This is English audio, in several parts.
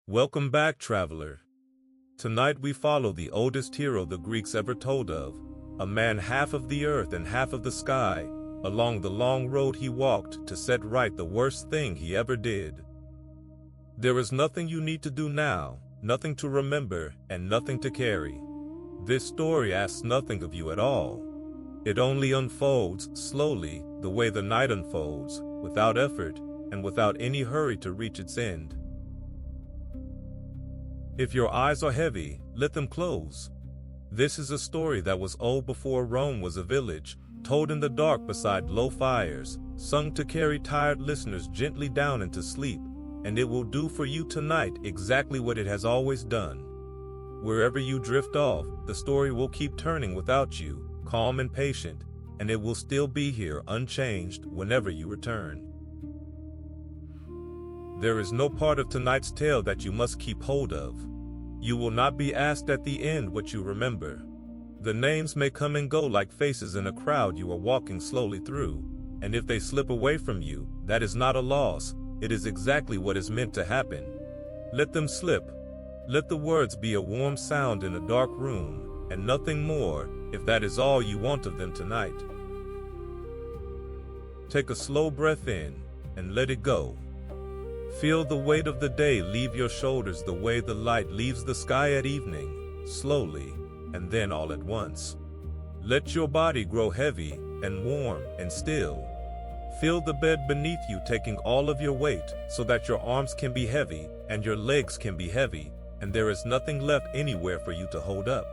Welcome back, traveler. Tonight we follow the oldest hero the Greeks ever told of, a man half of the earth and half of the sky, along the long road he walked to set right the worst thing he ever did. There is nothing you need to do now, nothing to remember, and nothing to carry. This story asks nothing of you at all. It only unfolds, slowly, the way the night unfolds, without effort, and without any hurry to reach its end. If your eyes are heavy, let them close. This is a story that was old before Rome was a village, told in the dark beside low fires, sung to carry tired listeners gently down into sleep, and it will do for you tonight exactly what it has always done. Wherever you drift off, the story will keep turning without you, calm and patient, and it will still be here unchanged whenever you return. There is no part of tonight's tale that you must keep hold of. You will not be asked at the end what you remember. The names may come and go like faces in a crowd you are walking slowly through, and if they slip away from you, that is not a loss, it is exactly what is meant to happen. Let them slip. Let the words be a warm sound in a dark room, and nothing more, if that is all you want of them tonight. Take a slow breath in, and let it go. Feel the weight of the day leave your shoulders the way the light leaves the sky at evening, slowly, and then all at once. Let your body grow heavy, and warm, and still. Feel the bed beneath you taking all of your weight, so that your arms can be heavy, and your legs can be heavy, and there is nothing left anywhere for you to hold up.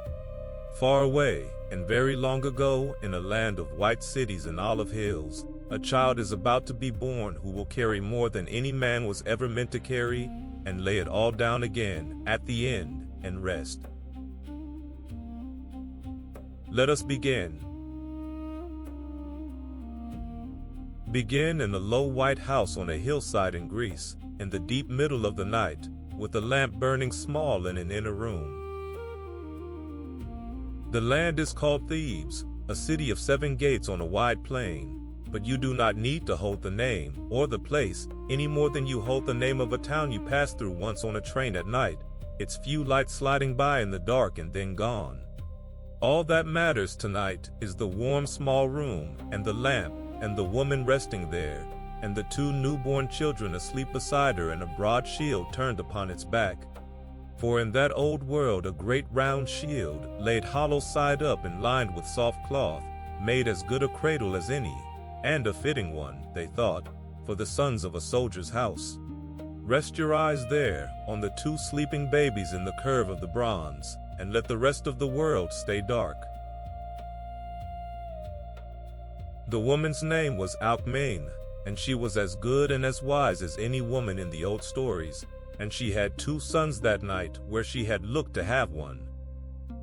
Far away, and very long ago, in a land of white cities and olive hills, a child is about to be born who will carry more than any man was ever meant to carry, and lay it all down again, at the end, and rest. Let us begin. Begin in a low white house on a hillside in Greece, in the deep middle of the night, with a lamp burning small in an inner room. The land is called Thebes, a city of 7 gates on a wide plain, but you do not need to hold the name, or the place, any more than you hold the name of a town you passed through once on a train at night, its few lights sliding by in the dark and then gone. All that matters tonight is the warm small room, and the lamp, and the woman resting there, and the 2 newborn children asleep beside her and a broad shield turned upon its back. For in that old world a great round shield, laid hollow side up and lined with soft cloth, made as good a cradle as any, and a fitting one, they thought, for the sons of a soldier's house. Rest your eyes there, on the 2 sleeping babies in the curve of the bronze, and let the rest of the world stay dark. The woman's name was Alcmene, and she was as good and as wise as any woman in the old stories, and she had 2 sons that night where she had looked to have one.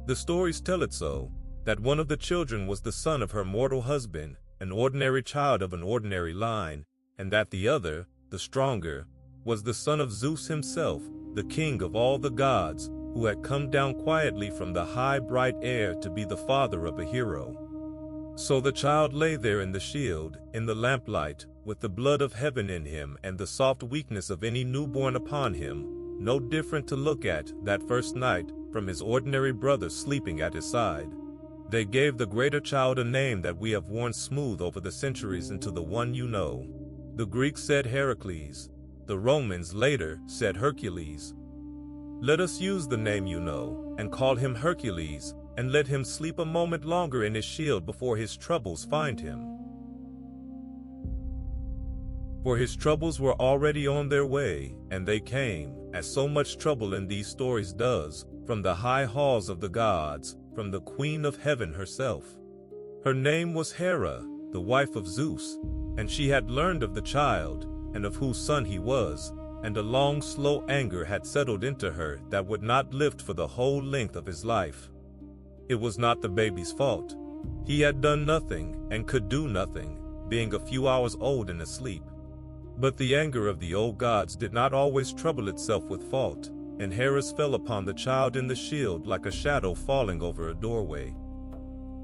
The stories tell it so, that one of the children was the son of her mortal husband, an ordinary child of an ordinary line, and that the other, the stronger, was the son of Zeus himself, the king of all the gods, who had come down quietly from the high bright air to be the father of a hero. So the child lay there in the shield, in the lamplight, with the blood of heaven in him and the soft weakness of any newborn upon him, no different to look at, that first night, from his ordinary brother sleeping at his side. They gave the greater child a name that we have worn smooth over the centuries into the one you know. The Greeks said Hercules. The Romans later said Hercules. Let us use the name you know, and call him Hercules, and let him sleep a moment longer in his shield before his troubles find him. For his troubles were already on their way, and they came, as so much trouble in these stories does, from the high halls of the gods, from the Queen of Heaven herself. Her name was Hera, the wife of Zeus, and she had learned of the child, and of whose son he was, and a long slow anger had settled into her that would not lift for the whole length of his life. It was not the baby's fault. He had done nothing, and could do nothing, being a few hours old and asleep. But the anger of the old gods did not always trouble itself with fault, and Hera's fell upon the child in the shield like a shadow falling over a doorway.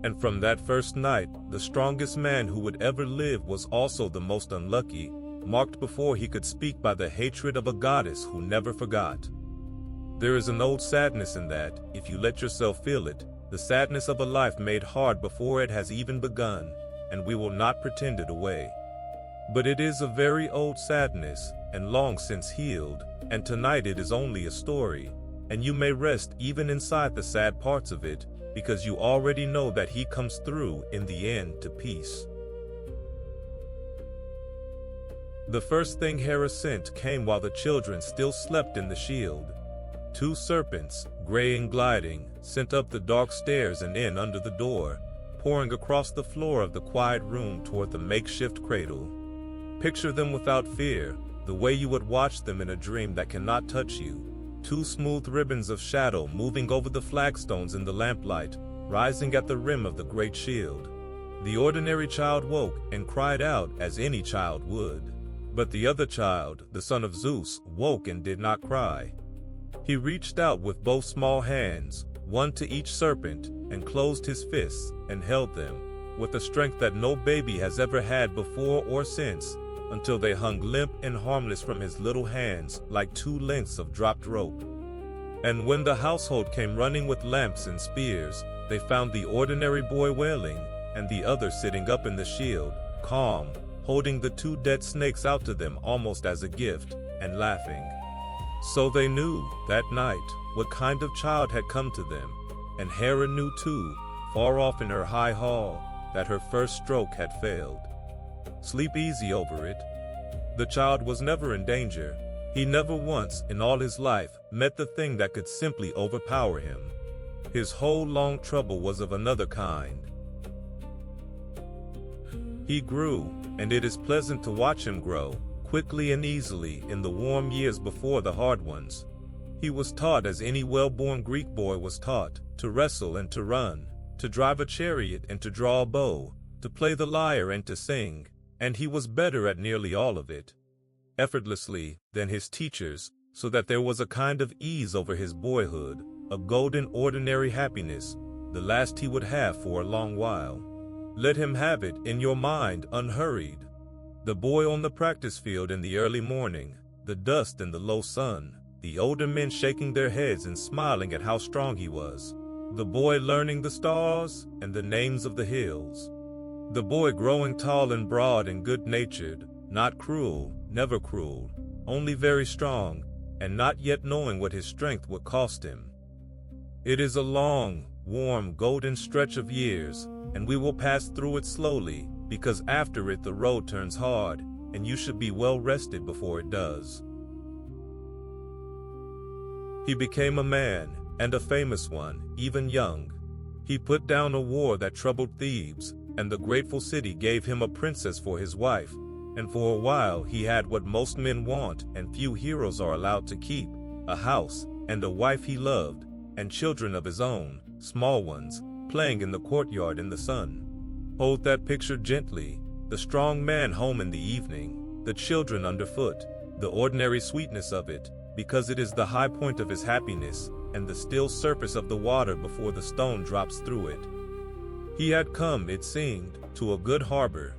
And from that first night, the strongest man who would ever live was also the most unlucky, marked before he could speak by the hatred of a goddess who never forgot. There is an old sadness in that, if you let yourself feel it, the sadness of a life made hard before it has even begun, and we will not pretend it away. But it is a very old sadness, and long since healed, and tonight it is only a story, and you may rest even inside the sad parts of it, because you already know that he comes through in the end to peace. The first thing Hera sent came while the children still slept in the shield. 2 serpents, gray and gliding, sent up the dark stairs and in under the door, pouring across the floor of the quiet room toward the makeshift cradle. Picture them without fear, the way you would watch them in a dream that cannot touch you. 2 smooth ribbons of shadow moving over the flagstones in the lamplight, rising at the rim of the great shield. The ordinary child woke and cried out as any child would. But the other child, the son of Zeus, woke and did not cry. He reached out with both small hands, one to each serpent, and closed his fists and held them, with a strength that no baby has ever had before or since, until they hung limp and harmless from his little hands like 2 lengths of dropped rope. And when the household came running with lamps and spears, they found the ordinary boy wailing, and the other sitting up in the shield, calm, holding the 2 dead snakes out to them almost as a gift, and laughing. So they knew, that night, what kind of child had come to them, and Hera knew too, far off in her high hall, that her first stroke had failed. Sleep easy over it. The child was never in danger. He never once, in all his life, met the thing that could simply overpower him. His whole long trouble was of another kind. He grew, and it is pleasant to watch him grow, quickly and easily in the warm years before the hard ones. He was taught as any well-born Greek boy was taught, to wrestle and to run, to drive a chariot and to draw a bow, to play the lyre and to sing, and he was better at nearly all of it, effortlessly, than his teachers, so that there was a kind of ease over his boyhood, a golden ordinary happiness, the last he would have for a long while. Let him have it in your mind unhurried. The boy on the practice field in the early morning, the dust and the low sun, the older men shaking their heads and smiling at how strong he was. The boy learning the stars and the names of the hills. The boy growing tall and broad and good-natured, not cruel, never cruel, only very strong, and not yet knowing what his strength would cost him. It is a long, warm, golden stretch of years, and we will pass through it slowly, because after it the road turns hard, and you should be well rested before it does. He became a man, and a famous one, even young. He put down a war that troubled Thebes, and the grateful city gave him a princess for his wife, and for a while he had what most men want and few heroes are allowed to keep, a house, and a wife he loved, and children of his own, small ones, playing in the courtyard in the sun. Hold that picture gently, the strong man home in the evening, the children underfoot, the ordinary sweetness of it, because it is the high point of his happiness, and the still surface of the water before the stone drops through it. He had come, it seemed, to a good harbor.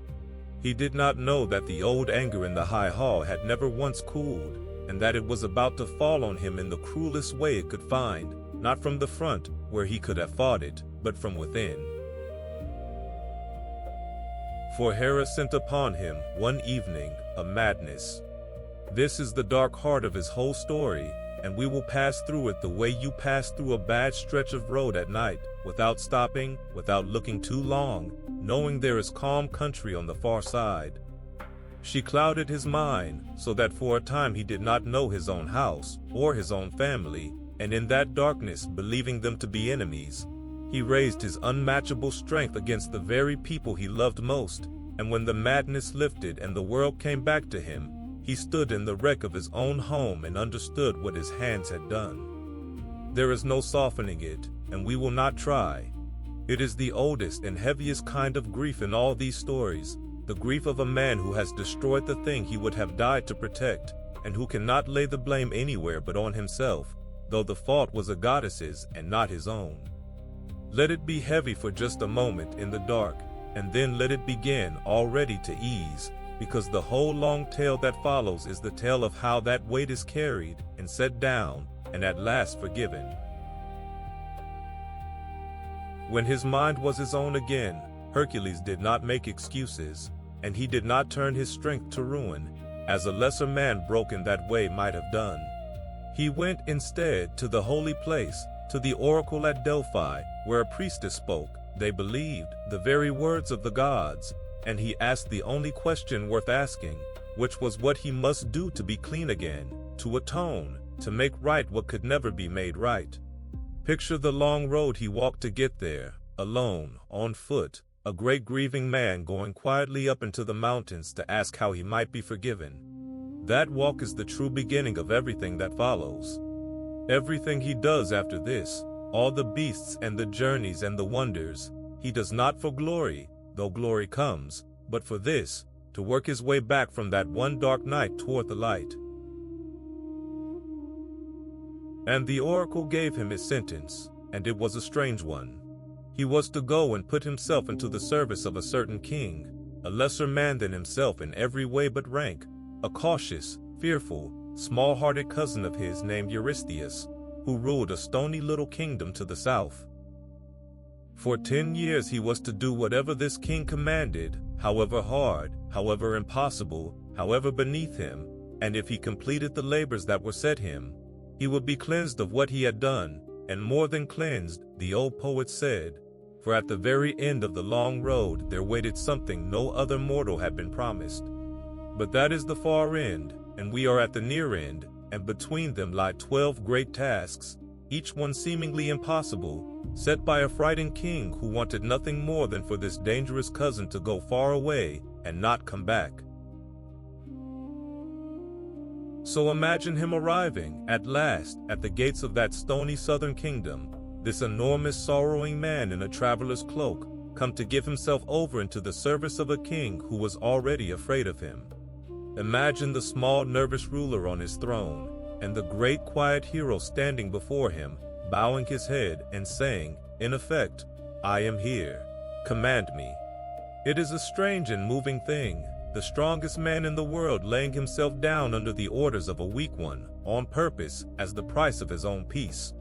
He did not know that the old anger in the high hall had never once cooled, and that it was about to fall on him in the cruelest way it could find, not from the front, where he could have fought it, but from within. For Hera sent upon him, one evening, a madness. This is the dark heart of his whole story, and we will pass through it the way you pass through a bad stretch of road at night, without stopping, without looking too long, knowing there is calm country on the far side. She clouded his mind, so that for a time he did not know his own house, or his own family, and in that darkness, believing them to be enemies, he raised his unmatchable strength against the very people he loved most, and when the madness lifted and the world came back to him, he stood in the wreck of his own home and understood what his hands had done. There is no softening it, and we will not try. It is the oldest and heaviest kind of grief in all these stories, the grief of a man who has destroyed the thing he would have died to protect, and who cannot lay the blame anywhere but on himself, though the fault was a goddess's and not his own. Let it be heavy for just a moment in the dark, and then let it begin already to ease, because the whole long tale that follows is the tale of how that weight is carried and set down, and at last forgiven. When his mind was his own again, Hercules did not make excuses, and he did not turn his strength to ruin, as a lesser man broken that way might have done. He went instead to the holy place, to the oracle at Delphi, where a priestess spoke, they believed, the very words of the gods, and he asked the only question worth asking, which was what he must do to be clean again, to atone, to make right what could never be made right. Picture the long road he walked to get there, alone, on foot, a great grieving man going quietly up into the mountains to ask how he might be forgiven. That walk is the true beginning of everything that follows. Everything he does after this, all the beasts and the journeys and the wonders, he does not for glory, though glory comes, but for this, to work his way back from that one dark night toward the light. And the oracle gave him his sentence, and it was a strange one. He was to go and put himself into the service of a certain king, a lesser man than himself in every way but rank, a cautious, fearful, small-hearted cousin of his named Eurystheus, who ruled a stony little kingdom to the south. For 10 years he was to do whatever this king commanded, however hard, however impossible, however beneath him, and if he completed the labors that were set him, he would be cleansed of what he had done, and more than cleansed, the old poet said, for at the very end of the long road there waited something no other mortal had been promised. But that is the far end, and we are at the near end, and between them lie 12 great tasks, each one seemingly impossible, set by a frightened king who wanted nothing more than for this dangerous cousin to go far away and not come back. So imagine him arriving, at last, at the gates of that stony southern kingdom, this enormous sorrowing man in a traveler's cloak, come to give himself over into the service of a king who was already afraid of him. Imagine the small nervous ruler on his throne, and the great quiet hero standing before him, bowing his head and saying, in effect, I am here, command me. It is a strange and moving thing, the strongest man in the world laying himself down under the orders of a weak one, on purpose, as the price of his own peace.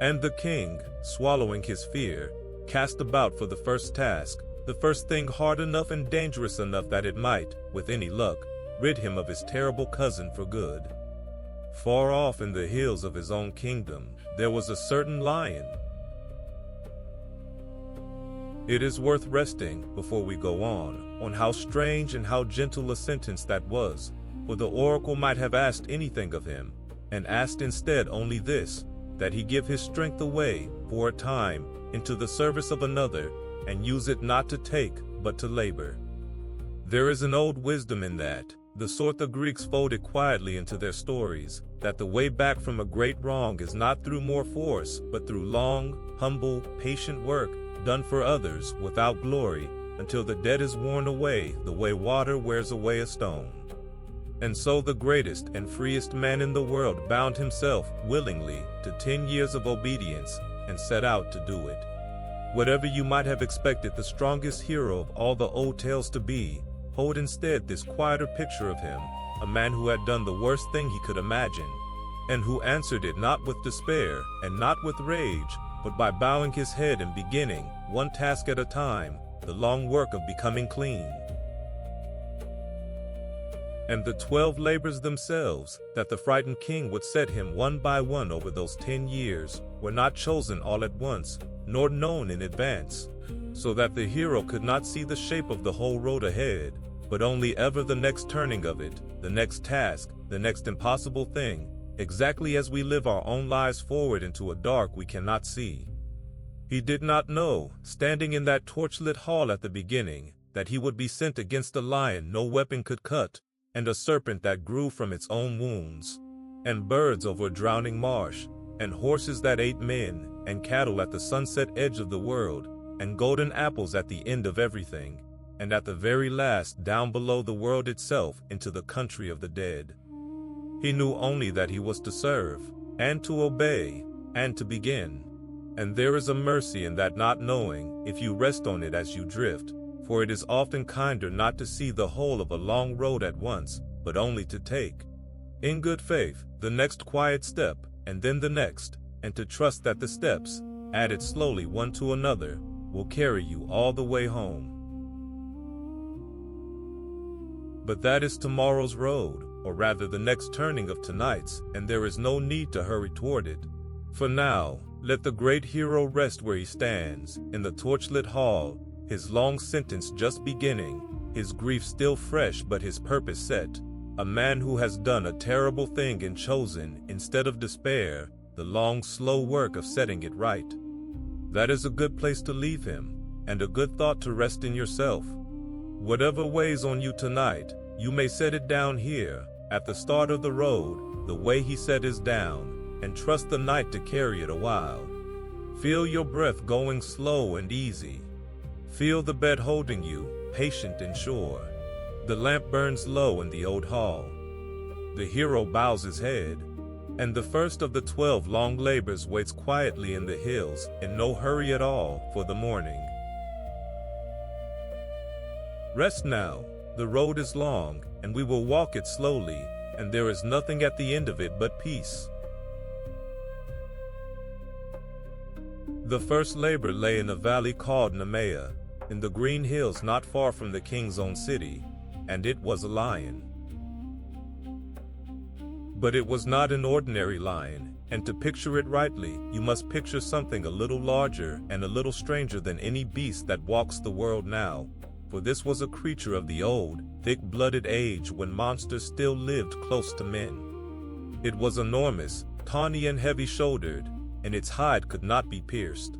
And the king, swallowing his fear, cast about for the first task, the first thing hard enough and dangerous enough that it might, with any luck, rid him of his terrible cousin for good. Far off in the hills of his own kingdom, there was a certain lion. It is worth resting, before we go on how strange and how gentle a sentence that was, for the oracle might have asked anything of him, and asked instead only this, that he give his strength away, for a time, into the service of another, and use it not to take, but to labor. There is an old wisdom in that, the sort the Greeks folded quietly into their stories, that the way back from a great wrong is not through more force, but through long, humble, patient work, done for others, without glory, until the debt is worn away, the way water wears away a stone. And so the greatest and freest man in the world bound himself, willingly, to 10 years of obedience, and set out to do it. Whatever you might have expected the strongest hero of all the old tales to be, hold instead this quieter picture of him, a man who had done the worst thing he could imagine, and who answered it not with despair, and not with rage, but by bowing his head and beginning, one task at a time, the long work of becoming clean. And the 12 labors themselves, that the frightened king would set him one by one over those 10 years, were not chosen all at once, nor known in advance, so that the hero could not see the shape of the whole road ahead, but only ever the next turning of it, the next task, the next impossible thing, exactly as we live our own lives forward into a dark we cannot see. He did not know, standing in that torchlit hall at the beginning, that he would be sent against a lion no weapon could cut, and a serpent that grew from its own wounds, and birds over a drowning marsh, and horses that ate men, and cattle at the sunset edge of the world, and golden apples at the end of everything, and at the very last down below the world itself into the country of the dead. He knew only that he was to serve, and to obey, and to begin. And there is a mercy in that not knowing, if you rest on it as you drift, for it is often kinder not to see the whole of a long road at once, but only to take, in good faith, the next quiet step, and then the next, and to trust that the steps, added slowly one to another, will carry you all the way home. But that is tomorrow's road, or rather the next turning of tonight's, and there is no need to hurry toward it. For now, let the great hero rest where he stands, in the torchlit hall, his long sentence just beginning, his grief still fresh but his purpose set, a man who has done a terrible thing and chosen, instead of despair, the long slow work of setting it right. That is a good place to leave him, and a good thought to rest in yourself. Whatever weighs on you tonight, you may set it down here, at the start of the road, the way he set his down, and trust the night to carry it a while. Feel your breath going slow and easy. Feel the bed holding you, patient and sure. The lamp burns low in the old hall. The hero bows his head, and the first of the 12 long labors waits quietly in the hills, in no hurry at all, for the morning. Rest now, the road is long, and we will walk it slowly, and there is nothing at the end of it but peace. The first labor lay in a valley called Nemea, in the green hills not far from the king's own city, and it was a lion. But it was not an ordinary lion, and to picture it rightly, you must picture something a little larger and a little stranger than any beast that walks the world now, for this was a creature of the old, thick-blooded age when monsters still lived close to men. It was enormous, tawny and heavy-shouldered, and its hide could not be pierced.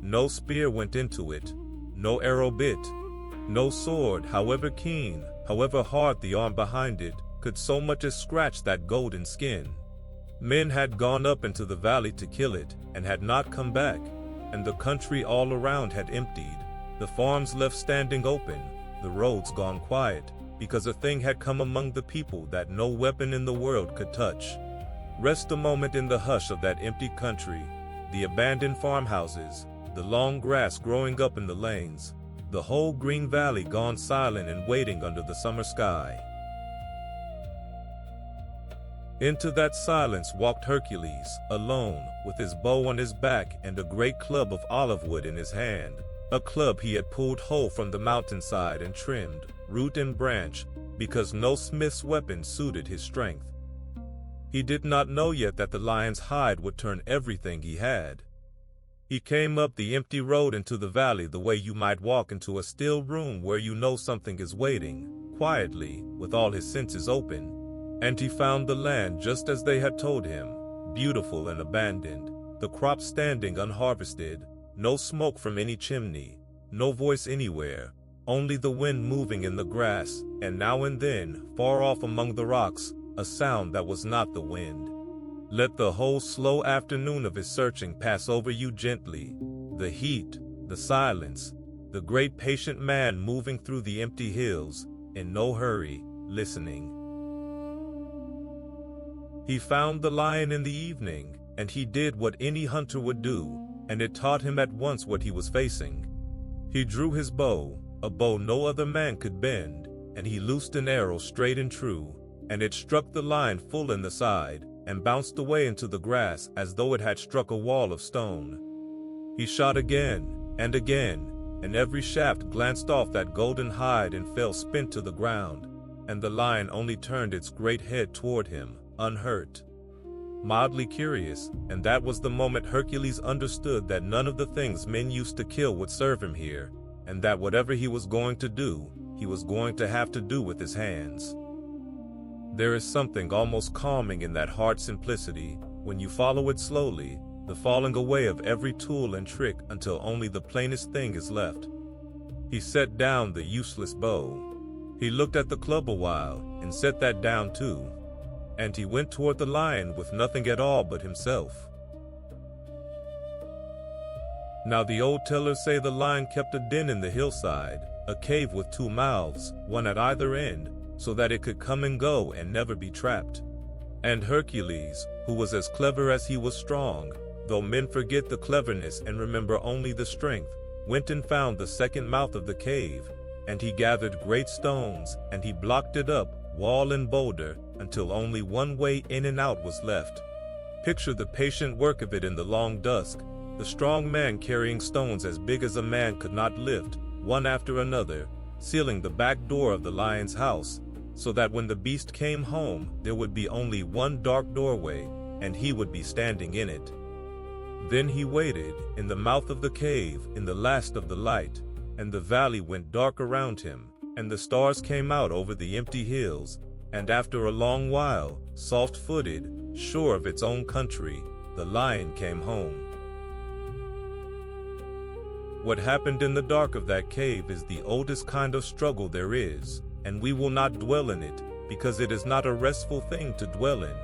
No spear went into it, no arrow bit, no sword, however keen, however hard the arm behind it, could so much as scratch that golden skin. Men had gone up into the valley to kill it, and had not come back, and the country all around had emptied, the farms left standing open, the roads gone quiet, because a thing had come among the people that no weapon in the world could touch. Rest a moment in the hush of that empty country, the abandoned farmhouses, the long grass growing up in the lanes, the whole green valley gone silent and waiting under the summer sky. Into that silence walked Hercules, alone, with his bow on his back and a great club of olive wood in his hand, a club he had pulled whole from the mountainside and trimmed, root and branch, because no smith's weapon suited his strength. He did not know yet that the lion's hide would turn everything he had. He came up the empty road into the valley the way you might walk into a still room where you know something is waiting, quietly, with all his senses open. And he found the land just as they had told him, beautiful and abandoned, the crops standing unharvested, no smoke from any chimney, no voice anywhere, only the wind moving in the grass, and now and then, far off among the rocks, a sound that was not the wind. Let the whole slow afternoon of his searching pass over you gently, the heat, the silence, the great patient man moving through the empty hills, in no hurry, listening. He found the lion in the evening, and he did what any hunter would do, and it taught him at once what he was facing. He drew his bow, a bow no other man could bend, and he loosed an arrow straight and true, and it struck the lion full in the side, and bounced away into the grass as though it had struck a wall of stone. He shot again, and every shaft glanced off that golden hide and fell spent to the ground, and the lion only turned its great head toward him, unhurt, mildly curious, and that was the moment Hercules understood that none of the things men used to kill would serve him here, and that whatever he was going to do, he was going to have to do with his hands. There is something almost calming in that hard simplicity, when you follow it slowly, the falling away of every tool and trick until only the plainest thing is left. He set down the useless bow. He looked at the club a while, and set that down too. And he went toward the lion with nothing at all but himself. Now the old tellers say the lion kept a den in the hillside, a cave with 2 mouths, one at either end, so that it could come and go and never be trapped. And Hercules, who was as clever as he was strong, though men forget the cleverness and remember only the strength, went and found the second mouth of the cave, and he gathered great stones, and he blocked it up, wall and boulder, until only one way in and out was left. Picture the patient work of it in the long dusk, the strong man carrying stones as big as a man could not lift, one after another, sealing the back door of the lion's house, so that when the beast came home, there would be only one dark doorway, and he would be standing in it. Then he waited, in the mouth of the cave, in the last of the light, and the valley went dark around him, and the stars came out over the empty hills, and after a long while, soft-footed, sure of its own country, the lion came home. What happened in the dark of that cave is the oldest kind of struggle there is, and we will not dwell in it, because it is not a restful thing to dwell in,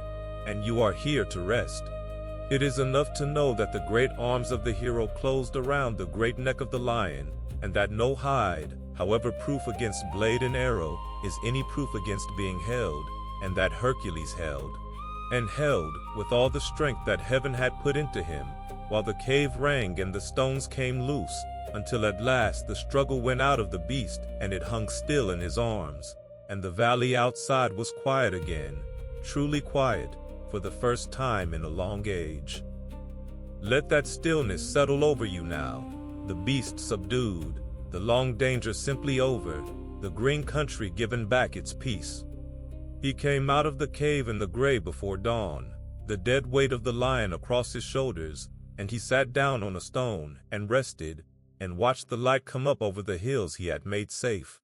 and you are here to rest. It is enough to know that the great arms of the hero closed around the great neck of the lion, and that no hide, however proof against blade and arrow, is any proof against being held, and that Hercules held, and held, with all the strength that heaven had put into him, while the cave rang and the stones came loose, until at last the struggle went out of the beast, and it hung still in his arms, and the valley outside was quiet again, truly quiet, for the first time in a long age. Let that stillness settle over you now, the beast subdued, the long danger simply over, the green country given back its peace. He came out of the cave in the gray before dawn, the dead weight of the lion across his shoulders, and he sat down on a stone, and rested, and watched the light come up over the hills he had made safe.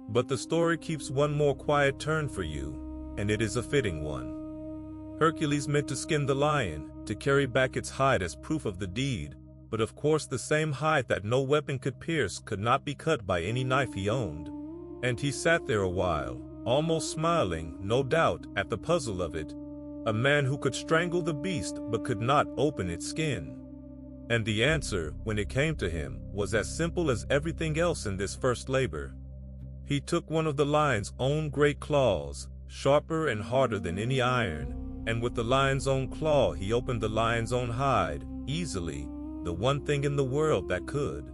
But the story keeps one more quiet turn for you, and it is a fitting one. Hercules meant to skin the lion, to carry back its hide as proof of the deed, but of course the same hide that no weapon could pierce could not be cut by any knife he owned. And he sat there a while, almost smiling, no doubt, at the puzzle of it, a man who could strangle the beast but could not open its skin. And the answer, when it came to him, was as simple as everything else in this first labor. He took one of the lion's own great claws, sharper and harder than any iron, and with the lion's own claw he opened the lion's own hide, easily, the one thing in the world that could.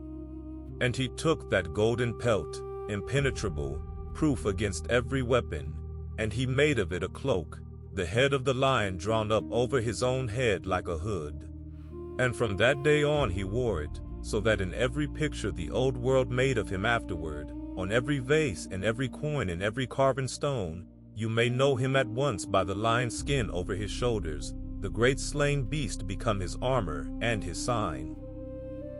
And he took that golden pelt, impenetrable, proof against every weapon, and he made of it a cloak, the head of the lion drawn up over his own head like a hood. And from that day on he wore it, so that in every picture the old world made of him afterward, on every vase and every coin and every carven stone, you may know him at once by the lion's skin over his shoulders, the great slain beast become his armor and his sign.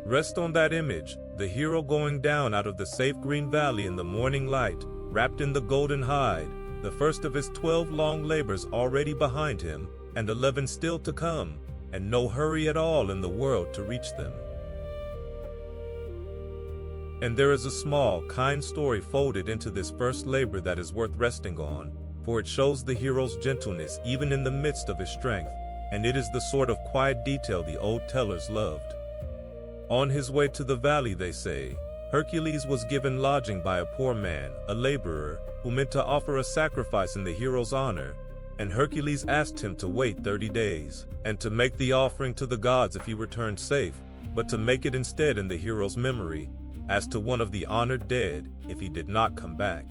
Rest on that image, the hero going down out of the safe green valley in the morning light, wrapped in the golden hide, the first of his 12 long labors already behind him, and 11 still to come, and no hurry at all in the world to reach them. And there is a small, kind story folded into this first labor that is worth resting on, for it shows the hero's gentleness even in the midst of his strength, and it is the sort of quiet detail the old tellers loved. On his way to the valley, they say, Hercules was given lodging by a poor man, a laborer, who meant to offer a sacrifice in the hero's honor, and Hercules asked him to wait 30 days, and to make the offering to the gods if he returned safe, but to make it instead in the hero's memory, as to one of the honored dead, if he did not come back.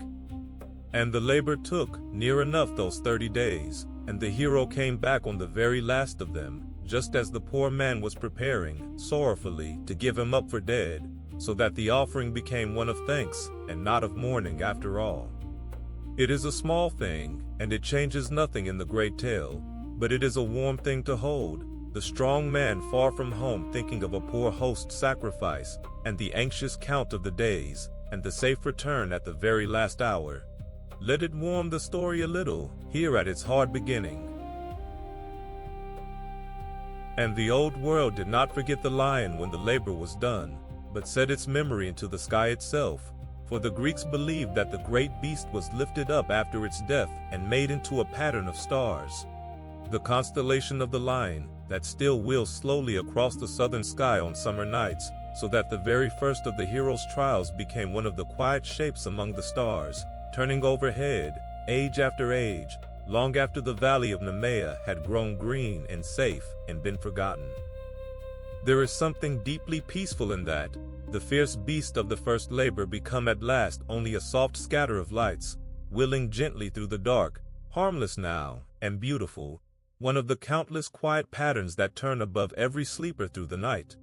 And the labor took near enough those 30 days, and the hero came back on the very last of them, just as the poor man was preparing, sorrowfully, to give him up for dead, so that the offering became one of thanks, and not of mourning after all. It is a small thing, and it changes nothing in the great tale, but it is a warm thing to hold, the strong man far from home thinking of a poor host's sacrifice, and the anxious count of the days, and the safe return at the very last hour. Let it warm the story a little, here at its hard beginning. And the old world did not forget the lion when the labor was done, but set its memory into the sky itself, for the Greeks believed that the great beast was lifted up after its death and made into a pattern of stars. The constellation of the lion, that still wheels slowly across the southern sky on summer nights, so that the very first of the hero's trials became one of the quiet shapes among the stars, turning overhead, age after age, long after the valley of Nemea had grown green and safe and been forgotten. There is something deeply peaceful in that, the fierce beast of the first labor become at last only a soft scatter of lights, wheeling gently through the dark, harmless now, and beautiful, one of the countless quiet patterns that turn above every sleeper through the night.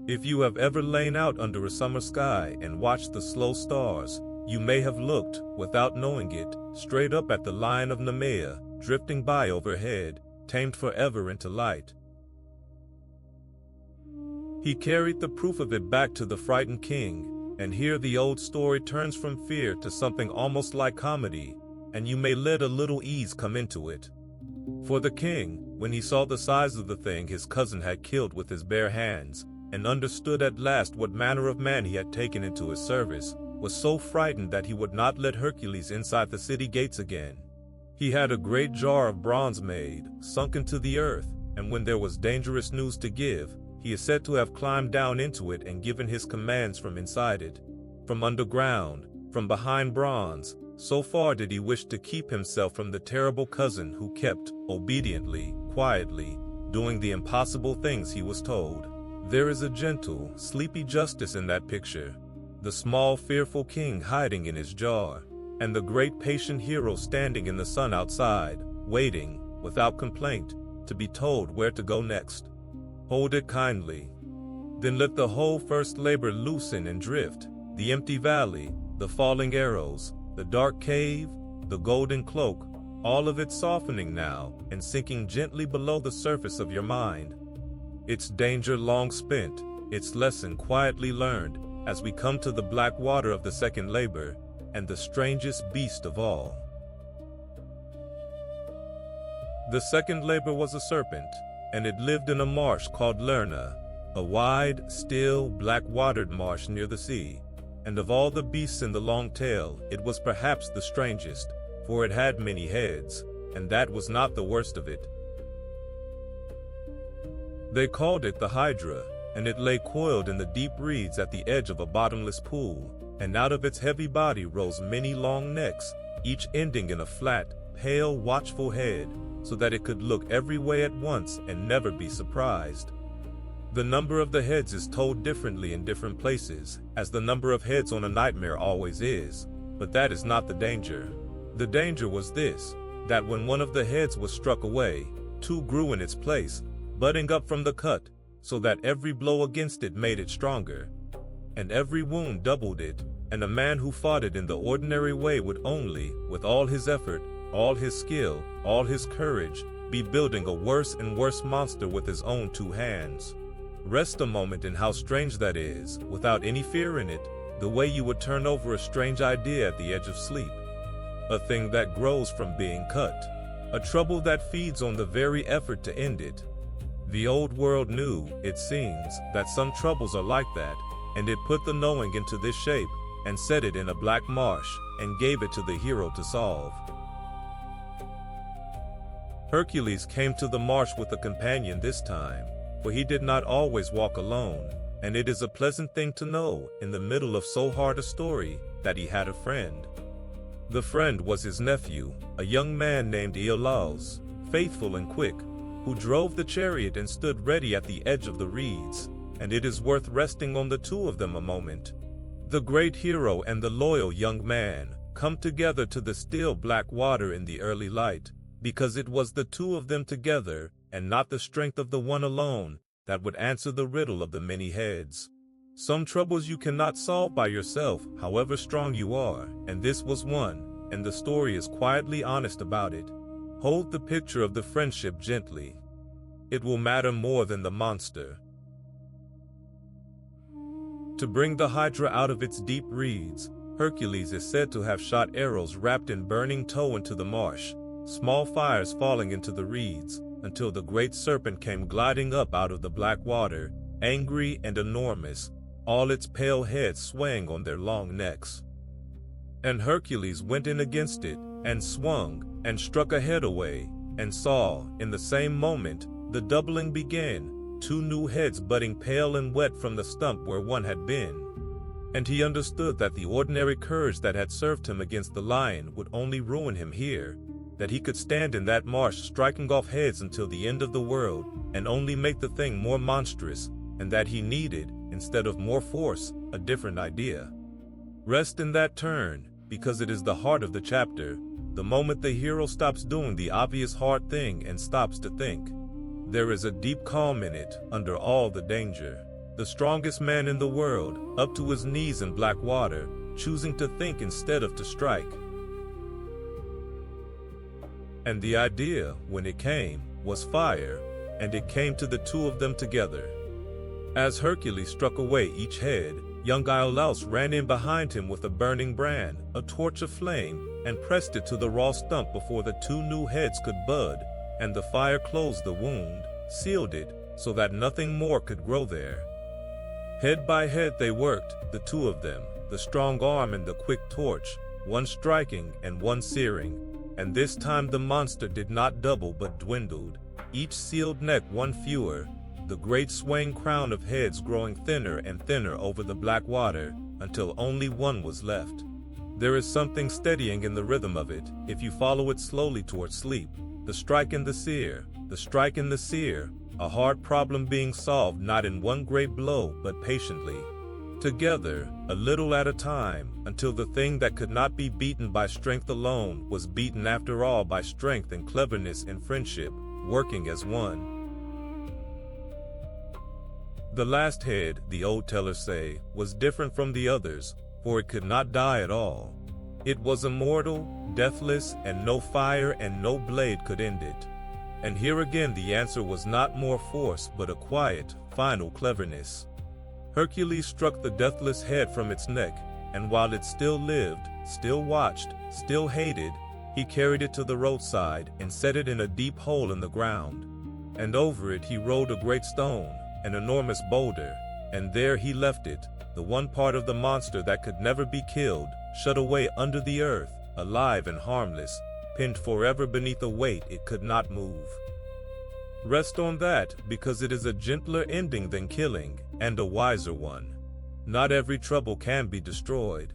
If you have ever lain out under a summer sky and watched the slow stars, you may have looked, without knowing it, straight up at the Lion of Nemea, drifting by overhead, tamed forever into light. He carried the proof of it back to the frightened king, and here the old story turns from fear to something almost like comedy, and you may let a little ease come into it. For the king, when he saw the size of the thing his cousin had killed with his bare hands, and understood at last what manner of man he had taken into his service, was so frightened that he would not let Hercules inside the city gates again. He had a great jar of bronze made, sunk into the earth, and when there was dangerous news to give, he is said to have climbed down into it and given his commands from inside it. From underground, from behind bronze, so far did he wish to keep himself from the terrible cousin who kept, obediently, quietly, doing the impossible things he was told. There is a gentle, sleepy justice in that picture. The small, fearful king hiding in his jar, and the great patient hero standing in the sun outside, waiting, without complaint, to be told where to go next. Hold it kindly. Then let the whole first labor loosen and drift, the empty valley, the falling arrows, the dark cave, the golden cloak, all of it softening now and sinking gently below the surface of your mind. Its danger long spent, its lesson quietly learned, as we come to the black water of the second labor, and the strangest beast of all. The second labor was a serpent, and it lived in a marsh called Lerna, a wide, still, black-watered marsh near the sea. And of all the beasts in the long tail, it was perhaps the strangest, for it had many heads, and that was not the worst of it. They called it the Hydra, and it lay coiled in the deep reeds at the edge of a bottomless pool, and out of its heavy body rose many long necks, each ending in a flat, pale, watchful head, so that it could look every way at once and never be surprised. The number of the heads is told differently in different places, as the number of heads on a nightmare always is, but that is not the danger. The danger was this, that when one of the heads was struck away, two grew in its place, budding up from the cut, so that every blow against it made it stronger, and every wound doubled it, and a man who fought it in the ordinary way would only, with all his effort, all his skill, all his courage, be building a worse and worse monster with his own two hands. Rest a moment in how strange that is, without any fear in it, the way you would turn over a strange idea at the edge of sleep. A thing that grows from being cut. A trouble that feeds on the very effort to end it. The old world knew, it seems, that some troubles are like that, and it put the knowing into this shape, and set it in a black marsh, and gave it to the hero to solve. Hercules came to the marsh with a companion this time, for he did not always walk alone, and it is a pleasant thing to know, in the middle of so hard a story, that he had a friend. The friend was his nephew, a young man named Iolaus, faithful and quick, who drove the chariot and stood ready at the edge of the reeds, and it is worth resting on the two of them a moment. The great hero and the loyal young man come together to the still black water in the early light, because it was the two of them together, and not the strength of the one alone, that would answer the riddle of the many heads. Some troubles you cannot solve by yourself, however strong you are, and this was one, and the story is quietly honest about it. Hold the picture of the friendship gently. It will matter more than the monster. To bring the Hydra out of its deep reeds, Hercules is said to have shot arrows wrapped in burning tow into the marsh, small fires falling into the reeds, until the great serpent came gliding up out of the black water, angry and enormous, all its pale heads swaying on their long necks. And Hercules went in against it, and swung, and struck a head away, and saw, in the same moment, the doubling begin, two new heads budding pale and wet from the stump where one had been. And he understood that the ordinary courage that had served him against the lion would only ruin him here, that he could stand in that marsh striking off heads until the end of the world, and only make the thing more monstrous, and that he needed, instead of more force, a different idea. Rest in that turn, because it is the heart of the chapter, the moment the hero stops doing the obvious hard thing and stops to think. There is a deep calm in it, under all the danger. The strongest man in the world, up to his knees in black water, choosing to think instead of to strike. And the idea, when it came, was fire, and it came to the two of them together. As Hercules struck away each head, young Iolaus ran in behind him with a burning brand, a torch of flame, and pressed it to the raw stump before the two new heads could bud, and the fire closed the wound, sealed it, so that nothing more could grow there. Head by head they worked, the two of them, the strong arm and the quick torch, one striking and one searing, and this time the monster did not double but dwindled, each sealed neck one fewer, the great swaying crown of heads growing thinner and thinner over the black water, until only one was left. There is something steadying in the rhythm of it, if you follow it slowly toward sleep. The strike and the sear, the strike and the sear, a hard problem being solved not in one great blow but patiently. Together, a little at a time, until the thing that could not be beaten by strength alone was beaten after all by strength and cleverness and friendship, working as one. The last head, the old tellers say, was different from the others, for it could not die at all. It was immortal, deathless, and no fire and no blade could end it. And here again the answer was not more force but a quiet, final cleverness. Hercules struck the deathless head from its neck, and while it still lived, still watched, still hated, he carried it to the roadside and set it in a deep hole in the ground. And over it he rolled a great stone, an enormous boulder, and there he left it, the one part of the monster that could never be killed, shut away under the earth, alive and harmless, pinned forever beneath a weight it could not move. Rest on that, because it is a gentler ending than killing, and a wiser one. Not every trouble can be destroyed.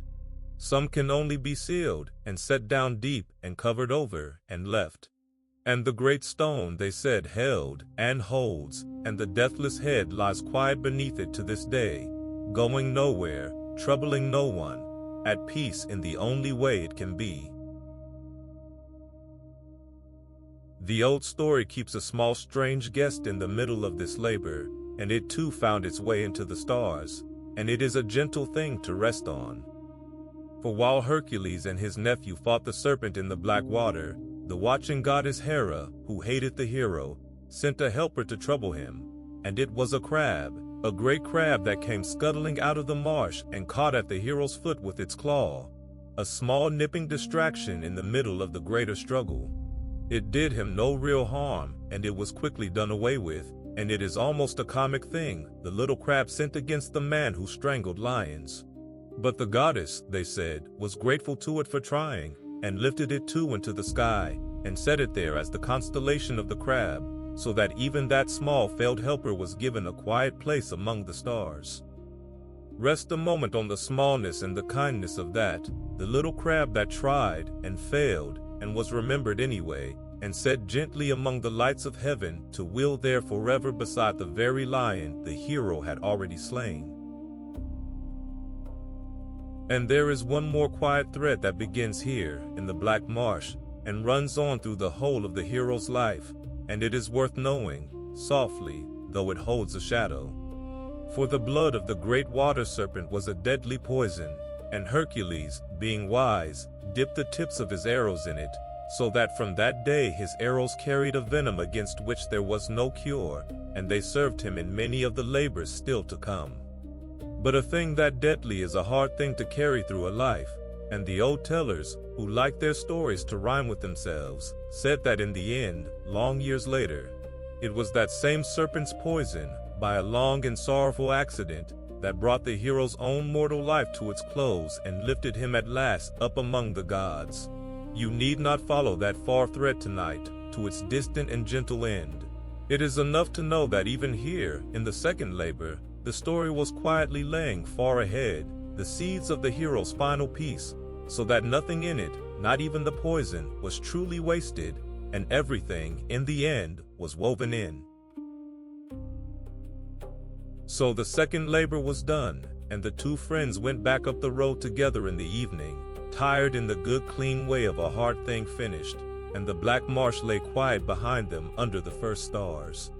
Some can only be sealed, and set down deep, and covered over, and left. And the great stone, they said, held, and holds, and the deathless head lies quiet beneath it to this day, going nowhere, troubling no one, at peace in the only way it can be. The old story keeps a small strange guest in the middle of this labor, and it too found its way into the stars, and it is a gentle thing to rest on. For while Hercules and his nephew fought the serpent in the black water, the watching goddess Hera, who hated the hero, sent a helper to trouble him, and it was a crab, a great crab that came scuttling out of the marsh and caught at the hero's foot with its claw, a small nipping distraction in the middle of the greater struggle. It did him no real harm, and it was quickly done away with, and it is almost a comic thing, the little crab sent against the man who strangled lions. But the goddess, they said, was grateful to it for trying, and lifted it too into the sky, and set it there as the constellation of the crab, so that even that small failed helper was given a quiet place among the stars. Rest a moment on the smallness and the kindness of that, the little crab that tried, and failed, and was remembered anyway, and set gently among the lights of heaven to will there forever beside the very lion the hero had already slain. And there is one more quiet thread that begins here, in the black marsh, and runs on through the whole of the hero's life, and it is worth knowing, softly, though it holds a shadow. For the blood of the great water serpent was a deadly poison, and Hercules, being wise, dipped the tips of his arrows in it, so that from that day his arrows carried a venom against which there was no cure, and they served him in many of the labors still to come. But a thing that deadly is a hard thing to carry through a life, and the old tellers, who liked their stories to rhyme with themselves, said that in the end, long years later, it was that same serpent's poison, by a long and sorrowful accident, that brought the hero's own mortal life to its close and lifted him at last up among the gods. You need not follow that far thread tonight, to its distant and gentle end. It is enough to know that even here, in the second labor, the story was quietly laying far ahead, the seeds of the hero's final peace, so that nothing in it, not even the poison, was truly wasted, and everything, in the end, was woven in. So the second labor was done, and the two friends went back up the road together in the evening, tired in the good clean way of a hard thing finished, and the black marsh lay quiet behind them under the first stars.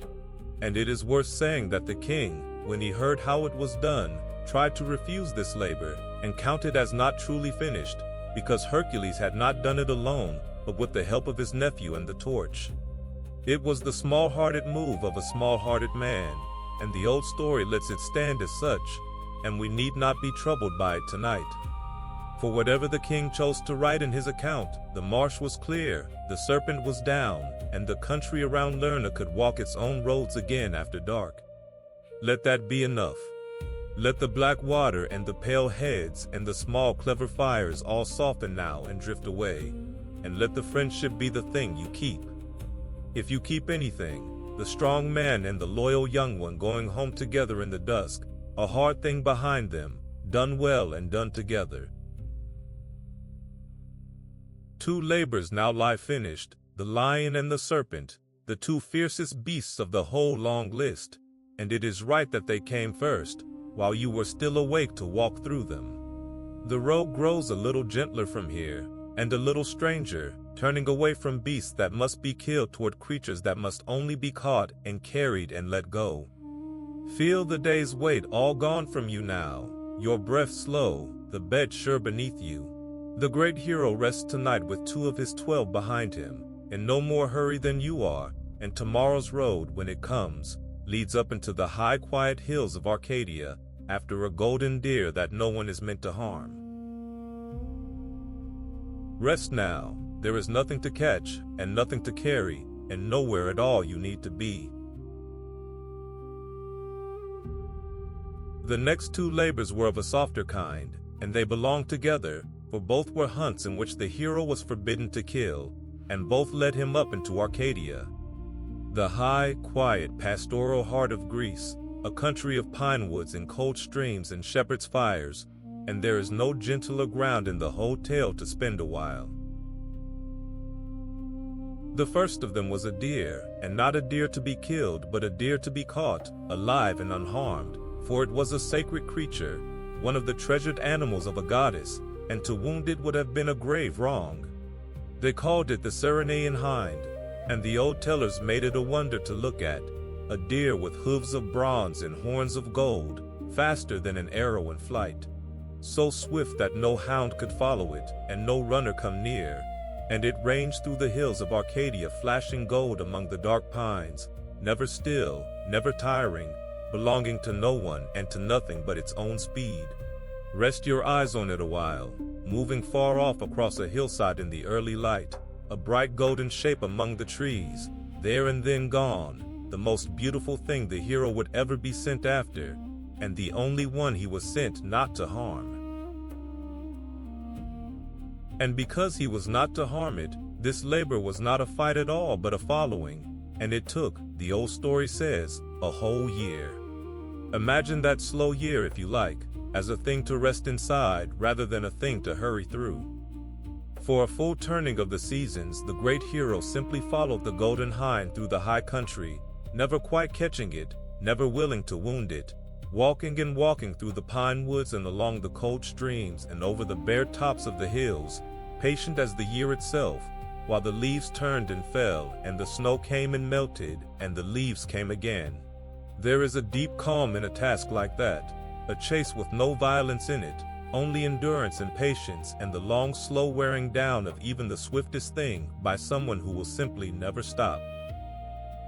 And it is worth saying that the king, when he heard how it was done, tried to refuse this labor, and count it as not truly finished, because Hercules had not done it alone, but with the help of his nephew and the torch. It was the small-hearted move of a small-hearted man, and the old story lets it stand as such, and we need not be troubled by it tonight. For whatever the king chose to write in his account, the marsh was clear, the serpent was down, and the country around Lerna could walk its own roads again after dark. Let that be enough. Let the black water and the pale heads and the small clever fires all soften now and drift away, and let the friendship be the thing you keep. If you keep anything, the strong man and the loyal young one going home together in the dusk, a hard thing behind them, done well and done together. 2 labors now lie finished, the lion and the serpent, the 2 fiercest beasts of the whole long list, and it is right that they came first, while you were still awake to walk through them. The road grows a little gentler from here, and a little stranger, turning away from beasts that must be killed toward creatures that must only be caught and carried and let go. Feel the day's weight all gone from you now, your breath slow, the bed sure beneath you. The great hero rests tonight with 2 of his 12 behind him, in no more hurry than you are, and tomorrow's road, when it comes, leads up into the high quiet hills of Arcadia, after a golden deer that no one is meant to harm. Rest now, there is nothing to catch, and nothing to carry, and nowhere at all you need to be. The next 2 labors were of a softer kind, and they belonged together, for both were hunts in which the hero was forbidden to kill, and both led him up into Arcadia. The high, quiet, pastoral heart of Greece, a country of pine woods and cold streams and shepherds' fires, and there is no gentler ground in the whole tale to spend a while. The first of them was a deer, and not a deer to be killed, but a deer to be caught, alive and unharmed, for it was a sacred creature, one of the treasured animals of a goddess, and to wound it would have been a grave wrong. They called it the Cyrenaean hind, and the old tellers made it a wonder to look at, a deer with hooves of bronze and horns of gold, faster than an arrow in flight, so swift that no hound could follow it, and no runner come near, and it ranged through the hills of Arcadia flashing gold among the dark pines, never still, never tiring, belonging to no one and to nothing but its own speed. Rest your eyes on it a while, moving far off across a hillside in the early light, a bright golden shape among the trees, there and then gone, the most beautiful thing the hero would ever be sent after, and the only one he was sent not to harm. And because he was not to harm it, this labor was not a fight at all but a following, and it took, the old story says, a whole year. Imagine that slow year if you like, as a thing to rest inside rather than a thing to hurry through. For a full turning of the seasons, the great hero simply followed the golden hind through the high country, never quite catching it, never willing to wound it, walking and walking through the pine woods and along the cold streams and over the bare tops of the hills, patient as the year itself, while the leaves turned and fell, and the snow came and melted, and the leaves came again. There is a deep calm in a task like that, a chase with no violence in it, only endurance and patience and the long slow wearing down of even the swiftest thing by someone who will simply never stop.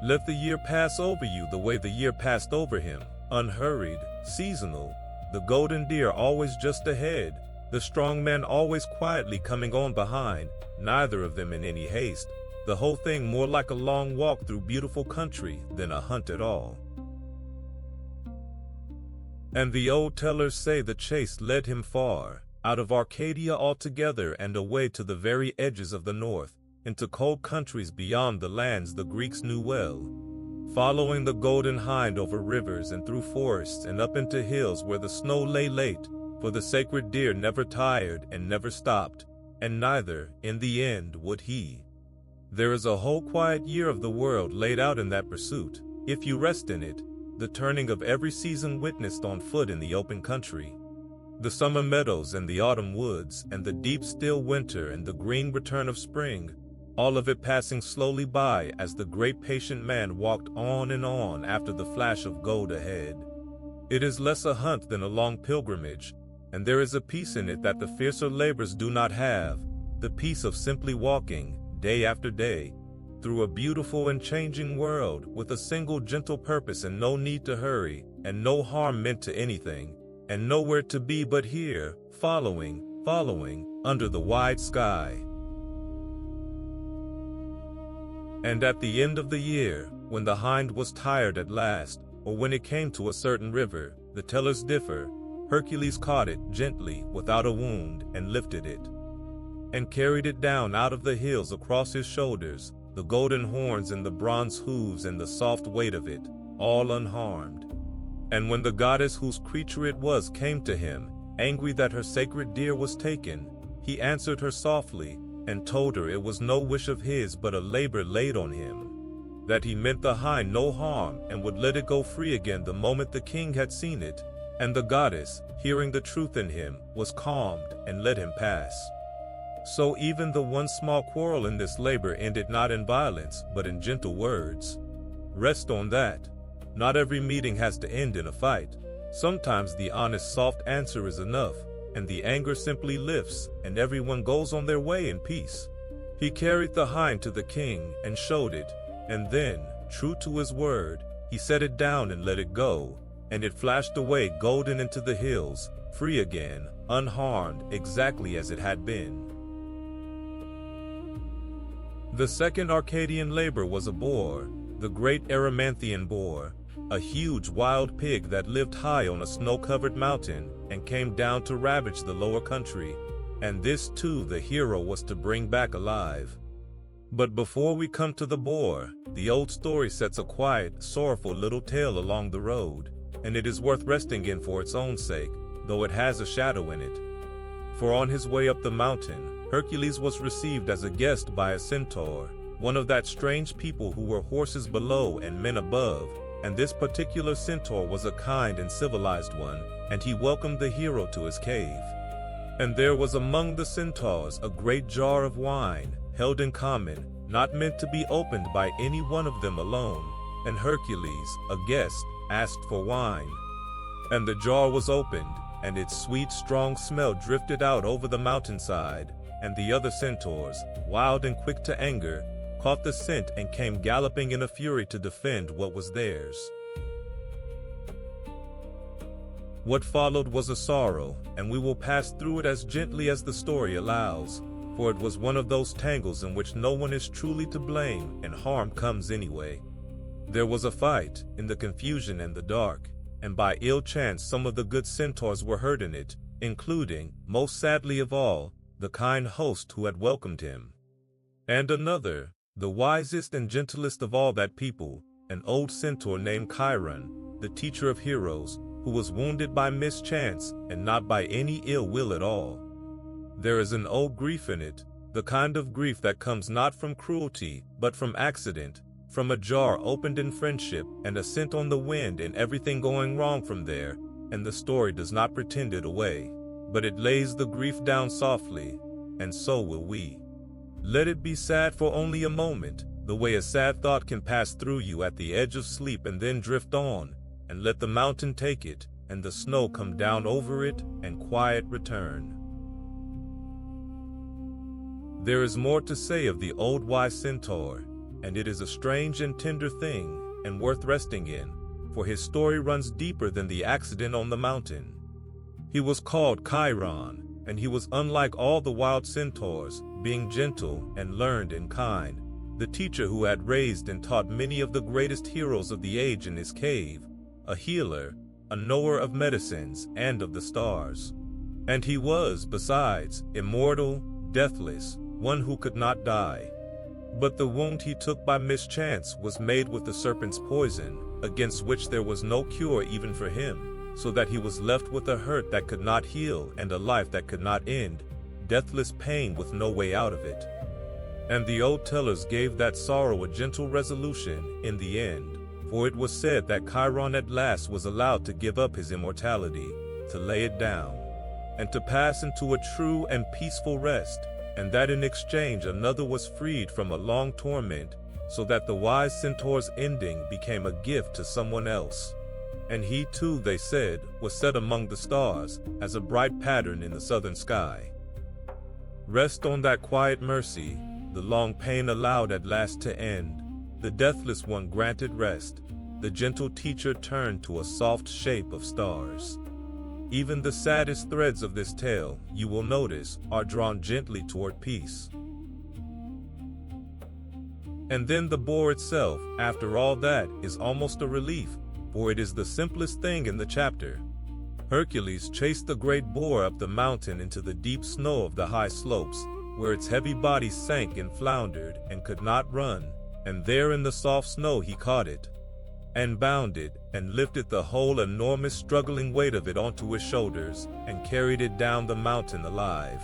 Let the year pass over you the way the year passed over him, unhurried, seasonal, the golden deer always just ahead, the strong man always quietly coming on behind, neither of them in any haste, the whole thing more like a long walk through beautiful country than a hunt at all. And the old tellers say the chase led him far, out of Arcadia altogether and away to the very edges of the north, into cold countries beyond the lands the Greeks knew well, following the golden hind over rivers and through forests and up into hills where the snow lay late, for the sacred deer never tired and never stopped, and neither, in the end, would he. There is a whole quiet year of the world laid out in that pursuit, if you rest in it, the turning of every season witnessed on foot in the open country. The summer meadows and the autumn woods, and the deep still winter and the green return of spring, all of it passing slowly by as the great patient man walked on and on after the flash of gold ahead. It is less a hunt than a long pilgrimage, and there is a peace in it that the fiercer labors do not have, the peace of simply walking, day after day, through a beautiful and changing world with a single gentle purpose and no need to hurry, and no harm meant to anything, and nowhere to be but here, following, under the wide sky. And at the end of the year, when the hind was tired at last, or when it came to a certain river, the tellers differ, Hercules caught it gently, without a wound, and lifted it, and carried it down out of the hills across his shoulders, the golden horns and the bronze hooves and the soft weight of it, all unharmed. And when the goddess whose creature it was came to him, angry that her sacred deer was taken, he answered her softly, and told her it was no wish of his but a labor laid on him, that he meant the hind no harm and would let it go free again the moment the king had seen it, and the goddess, hearing the truth in him, was calmed and let him pass. So even the one small quarrel in this labor ended not in violence but in gentle words. Rest on that. Not every meeting has to end in a fight. Sometimes the honest soft answer is enough, and the anger simply lifts, and everyone goes on their way in peace. He carried the hind to the king and showed it, and then, true to his word, he set it down and let it go, and it flashed away golden into the hills, free again, unharmed, exactly as it had been. The second Arcadian labor was a boar, the great Erymanthian boar, a huge wild pig that lived high on a snow-covered mountain and came down to ravage the lower country, and this too the hero was to bring back alive. But before we come to the boar, the old story sets a quiet, sorrowful little tale along the road, and it is worth resting in for its own sake, though it has a shadow in it. For on his way up the mountain, Hercules was received as a guest by a centaur, one of that strange people who were horses below and men above, and this particular centaur was a kind and civilized one, and he welcomed the hero to his cave. And there was among the centaurs a great jar of wine, held in common, not meant to be opened by any one of them alone, and Hercules, a guest, asked for wine. And the jar was opened, and its sweet strong smell drifted out over the mountainside, and the other centaurs, wild and quick to anger, caught the scent and came galloping in a fury to defend what was theirs. What followed was a sorrow, and we will pass through it as gently as the story allows, for it was one of those tangles in which no one is truly to blame and harm comes anyway. There was a fight, in the confusion and the dark, and by ill chance some of the good centaurs were hurt in it, including, most sadly of all, the kind host who had welcomed him. And another, the wisest and gentlest of all that people, an old centaur named Chiron, the teacher of heroes, who was wounded by mischance and not by any ill will at all. There is an old grief in it, the kind of grief that comes not from cruelty, but from accident, from a jar opened in friendship and a scent on the wind and everything going wrong from there, and the story does not pretend it away, but it lays the grief down softly, and so will we. Let it be sad for only a moment, the way a sad thought can pass through you at the edge of sleep and then drift on, and let the mountain take it, and the snow come down over it, and quiet return. There is more to say of the old wise centaur, and it is a strange and tender thing, and worth resting in, for his story runs deeper than the accident on the mountain. He was called Chiron, and he was unlike all the wild centaurs, being gentle and learned and kind, the teacher who had raised and taught many of the greatest heroes of the age in his cave, a healer, a knower of medicines and of the stars. And he was, besides, immortal, deathless, one who could not die. But the wound he took by mischance was made with the serpent's poison, against which there was no cure even for him, so that he was left with a hurt that could not heal and a life that could not end, deathless pain with no way out of it. And the old tellers gave that sorrow a gentle resolution in the end, for it was said that Chiron at last was allowed to give up his immortality, to lay it down. and to pass into a true and peaceful rest, and that in exchange another was freed from a long torment, so that the wise centaur's ending became a gift to someone else. And he too, they said, was set among the stars, as a bright pattern in the southern sky. Rest on that quiet mercy, the long pain allowed at last to end, the deathless one granted rest, the gentle teacher turned to a soft shape of stars. Even the saddest threads of this tale, you will notice, are drawn gently toward peace. And then the boar itself, after all that, is almost a relief, for it is the simplest thing in the chapter. Hercules chased the great boar up the mountain into the deep snow of the high slopes, where its heavy body sank and floundered and could not run, and there in the soft snow he caught it, and bound it, and lifted the whole enormous struggling weight of it onto his shoulders, and carried it down the mountain alive.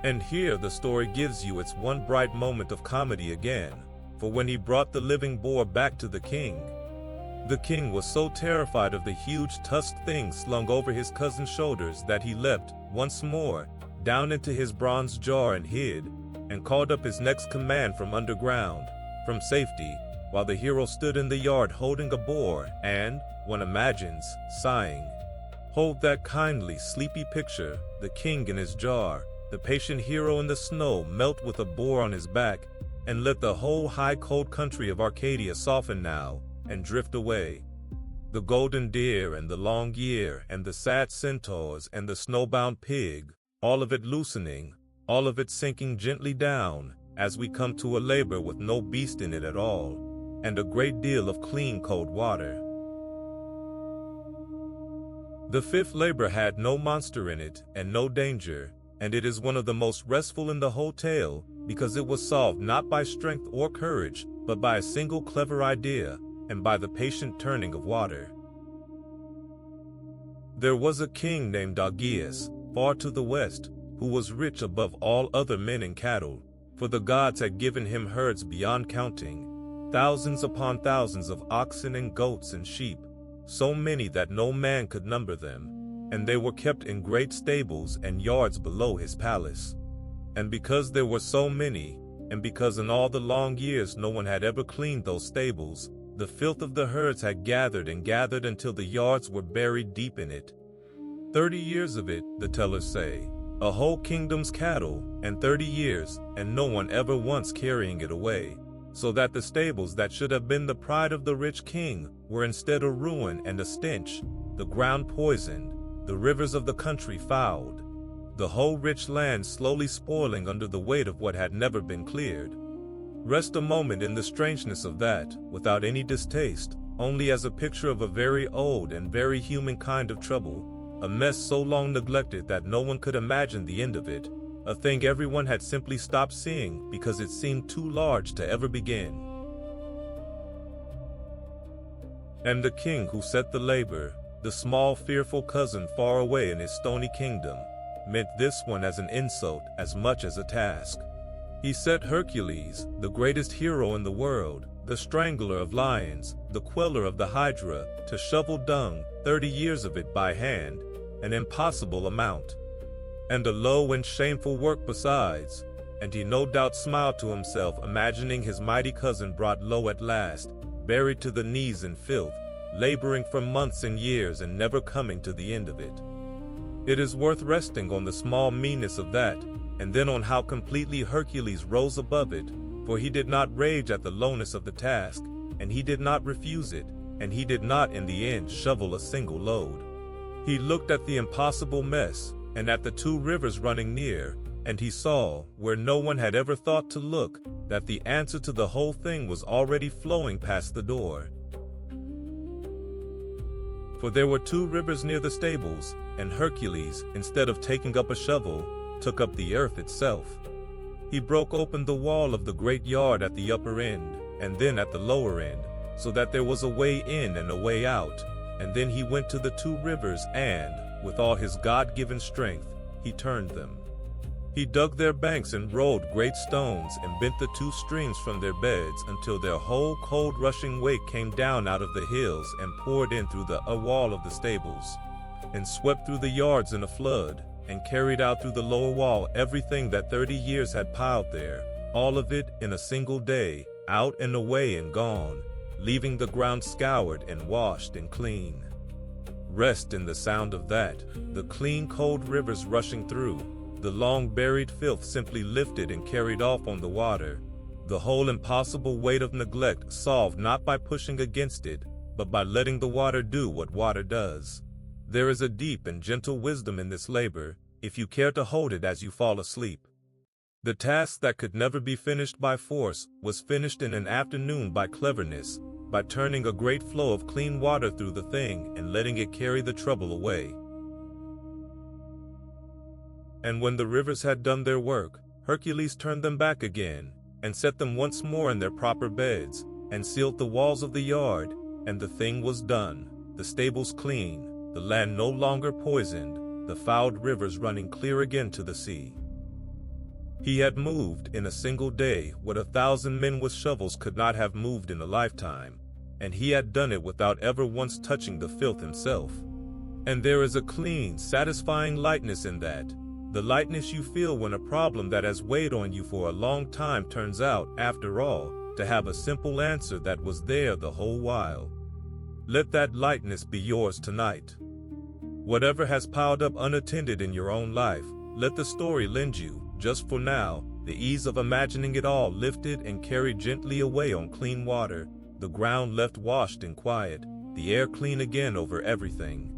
And here the story gives you its one bright moment of comedy again, for when he brought the living boar back to the king was so terrified of the huge tusked thing slung over his cousin's shoulders that he leapt, once more, down into his bronze jar and hid, and called up his next command from underground, from safety, while the hero stood in the yard holding a boar and, one imagines, sighing. Hold that kindly, sleepy picture, the king in his jar, the patient hero in the snow melt with a boar on his back, and let the whole high cold country of Arcadia soften now, and drift away. The golden deer and the long year and the sad centaurs and the snowbound pig, all of it loosening, all of it sinking gently down, as we come to a labor with no beast in it at all, and a great deal of clean cold water. The fifth labor had no monster in it and no danger, and it is one of the most restful in the whole tale, because it was solved not by strength or courage, but by a single clever idea, and by the patient turning of water. There was a king named Arcadia, far to the west, who was rich above all other men in cattle, for the gods had given him herds beyond counting, thousands upon thousands of oxen and goats and sheep, so many that no man could number them, and they were kept in great stables and yards below his palace. And because there were so many, and because in all the long years no one had ever cleaned those stables, the filth of the herds had gathered and gathered until the yards were buried deep in it. 30 years of it, the tellers say, a whole kingdom's cattle, and 30 years, and no one ever once carrying it away, so that the stables that should have been the pride of the rich king were instead a ruin and a stench, the ground poisoned, the rivers of the country fouled, the whole rich land slowly spoiling under the weight of what had never been cleared. Rest a moment in the strangeness of that, without any distaste, only as a picture of a very old and very human kind of trouble, a mess so long neglected that no one could imagine the end of it, a thing everyone had simply stopped seeing because it seemed too large to ever begin. And the king who set the labor, the small fearful cousin far away in his stony kingdom, meant this one as an insult as much as a task. He set Hercules, the greatest hero in the world, the strangler of lions, the queller of the hydra, to shovel dung, 30 years of it by hand, an impossible amount, and a low and shameful work besides, and he no doubt smiled to himself, imagining his mighty cousin brought low at last, buried to the knees in filth, laboring for months and years and never coming to the end of it. It is worth resting on the small meanness of that, and then on how completely Hercules rose above it, for he did not rage at the lowness of the task, and he did not refuse it, and he did not in the end shovel a single load. He looked at the impossible mess, and at the two rivers running near, and he saw, where no one had ever thought to look, that the answer to the whole thing was already flowing past the door. For there were two rivers near the stables, and Hercules, instead of taking up a shovel, took up the earth itself. He broke open the wall of the great yard at the upper end, and then at the lower end, so that there was a way in and a way out, and then he went to the two rivers and, with all his God-given strength, he turned them. He dug their banks and rolled great stones and bent the two streams from their beds until their whole cold rushing weight came down out of the hills and poured in through the wall of the stables, and swept through the yards in a flood, and carried out through the lower wall everything that 30 years had piled there, all of it in a single day, out and away and gone, leaving the ground scoured and washed and clean. Rest in the sound of that, the clean cold rivers rushing through, the long buried filth simply lifted and carried off on the water, the whole impossible weight of neglect solved not by pushing against it, but by letting the water do what water does. There is a deep and gentle wisdom in this labor, if you care to hold it as you fall asleep. The task that could never be finished by force was finished in an afternoon by cleverness, by turning a great flow of clean water through the thing and letting it carry the trouble away. And when the rivers had done their work, Hercules turned them back again, and set them once more in their proper beds, and sealed the walls of the yard, and the thing was done, the stables clean, the land no longer poisoned, the fouled rivers running clear again to the sea. He had moved in a single day what 1,000 men with shovels could not have moved in a lifetime, and he had done it without ever once touching the filth himself. And there is a clean, satisfying lightness in that, the lightness you feel when a problem that has weighed on you for a long time turns out, after all, to have a simple answer that was there the whole while. Let that lightness be yours tonight. Whatever has piled up unattended in your own life, let the story lend you, just for now, the ease of imagining it all lifted and carried gently away on clean water, the ground left washed and quiet, the air clean again over everything.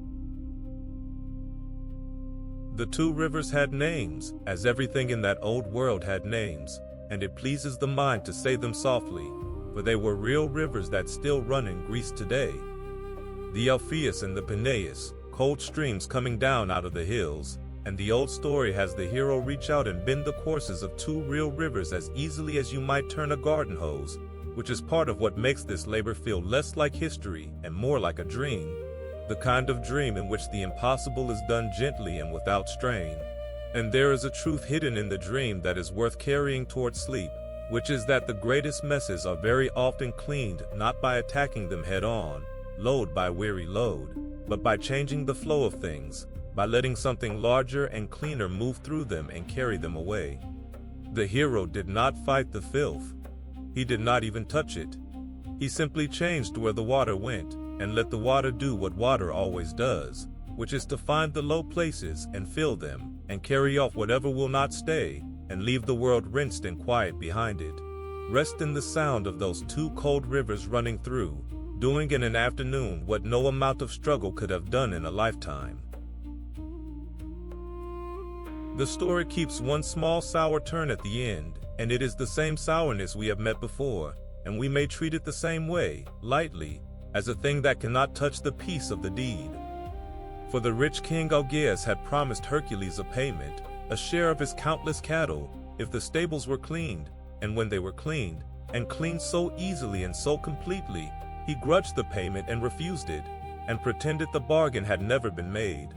The two rivers had names, as everything in that old world had names, and it pleases the mind to say them softly, for they were real rivers that still run in Greece today. The Alpheus and the Peneus, cold streams coming down out of the hills, and the old story has the hero reach out and bend the courses of two real rivers as easily as you might turn a garden hose, which is part of what makes this labor feel less like history and more like a dream, the kind of dream in which the impossible is done gently and without strain. And there is a truth hidden in the dream that is worth carrying toward sleep, which is that the greatest messes are very often cleaned not by attacking them head on, load by weary load, but by changing the flow of things, by letting something larger and cleaner move through them and carry them away. The hero did not fight the filth. He did not even touch it. He simply changed where the water went, and let the water do what water always does, which is to find the low places and fill them, and carry off whatever will not stay, and leave the world rinsed and quiet behind it. Rest in the sound of those two cold rivers running through, doing in an afternoon what no amount of struggle could have done in a lifetime. The story keeps one small sour turn at the end, and it is the same sourness we have met before, and we may treat it the same way, lightly, as a thing that cannot touch the peace of the deed. For the rich king Arcadia had promised Hercules a payment, a share of his countless cattle, if the stables were cleaned, and when they were cleaned, and cleaned so easily and so completely, he grudged the payment and refused it, and pretended the bargain had never been made.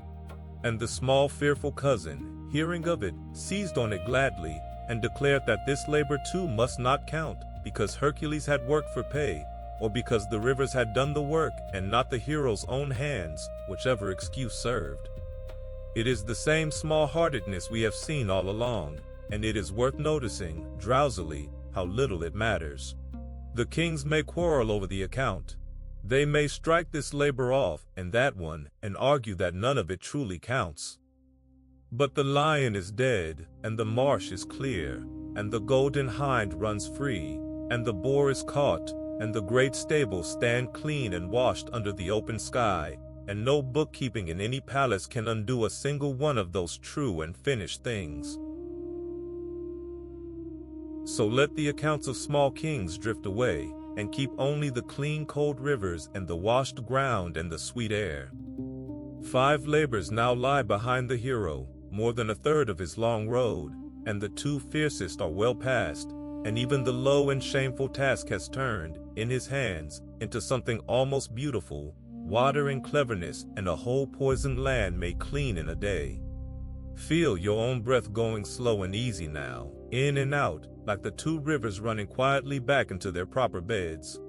And the small fearful cousin, hearing of it, seized on it gladly, and declared that this labor too must not count, because Hercules had worked for pay, or because the rivers had done the work and not the hero's own hands, whichever excuse served. It is the same small-heartedness we have seen all along, and it is worth noticing, drowsily, how little it matters. The kings may quarrel over the account. They may strike this labor off and that one, and argue that none of it truly counts. But the lion is dead, and the marsh is clear, and the golden hind runs free, and the boar is caught, and the great stables stand clean and washed under the open sky, and no bookkeeping in any palace can undo a single one of those true and finished things. So let the accounts of small kings drift away, and keep only the clean cold rivers and the washed ground and the sweet air. 5 labors now lie behind the hero, more than a third of his long road, and the 2 fiercest are well past, and even the low and shameful task has turned, in his hands, into something almost beautiful, water and cleverness and a whole poisoned land made clean in a day. Feel your own breath going slow and easy now, in and out, like the 2 rivers running quietly back into their proper beds.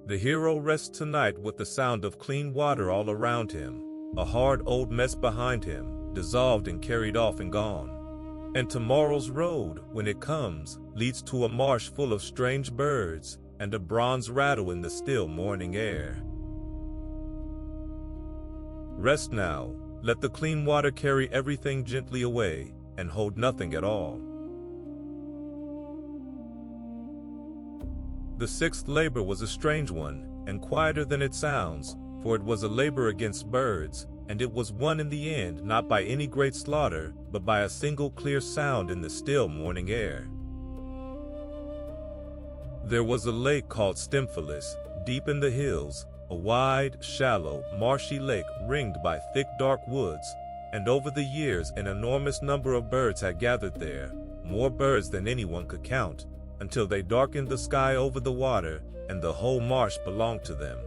The hero rests tonight with the sound of clean water all around him, a hard old mess behind him, dissolved and carried off and gone. And tomorrow's road, when it comes, leads to a marsh full of strange birds, and a bronze rattle in the still morning air. Rest now, let the clean water carry everything gently away, and hold nothing at all. The sixth labor was a strange one, and quieter than it sounds, for it was a labor against birds, and it was won in the end not by any great slaughter, but by a single clear sound in the still morning air. There was a lake called Stymphalus, deep in the hills, a wide, shallow, marshy lake ringed by thick dark woods, and over the years an enormous number of birds had gathered there, more birds than anyone could count, until they darkened the sky over the water, and the whole marsh belonged to them.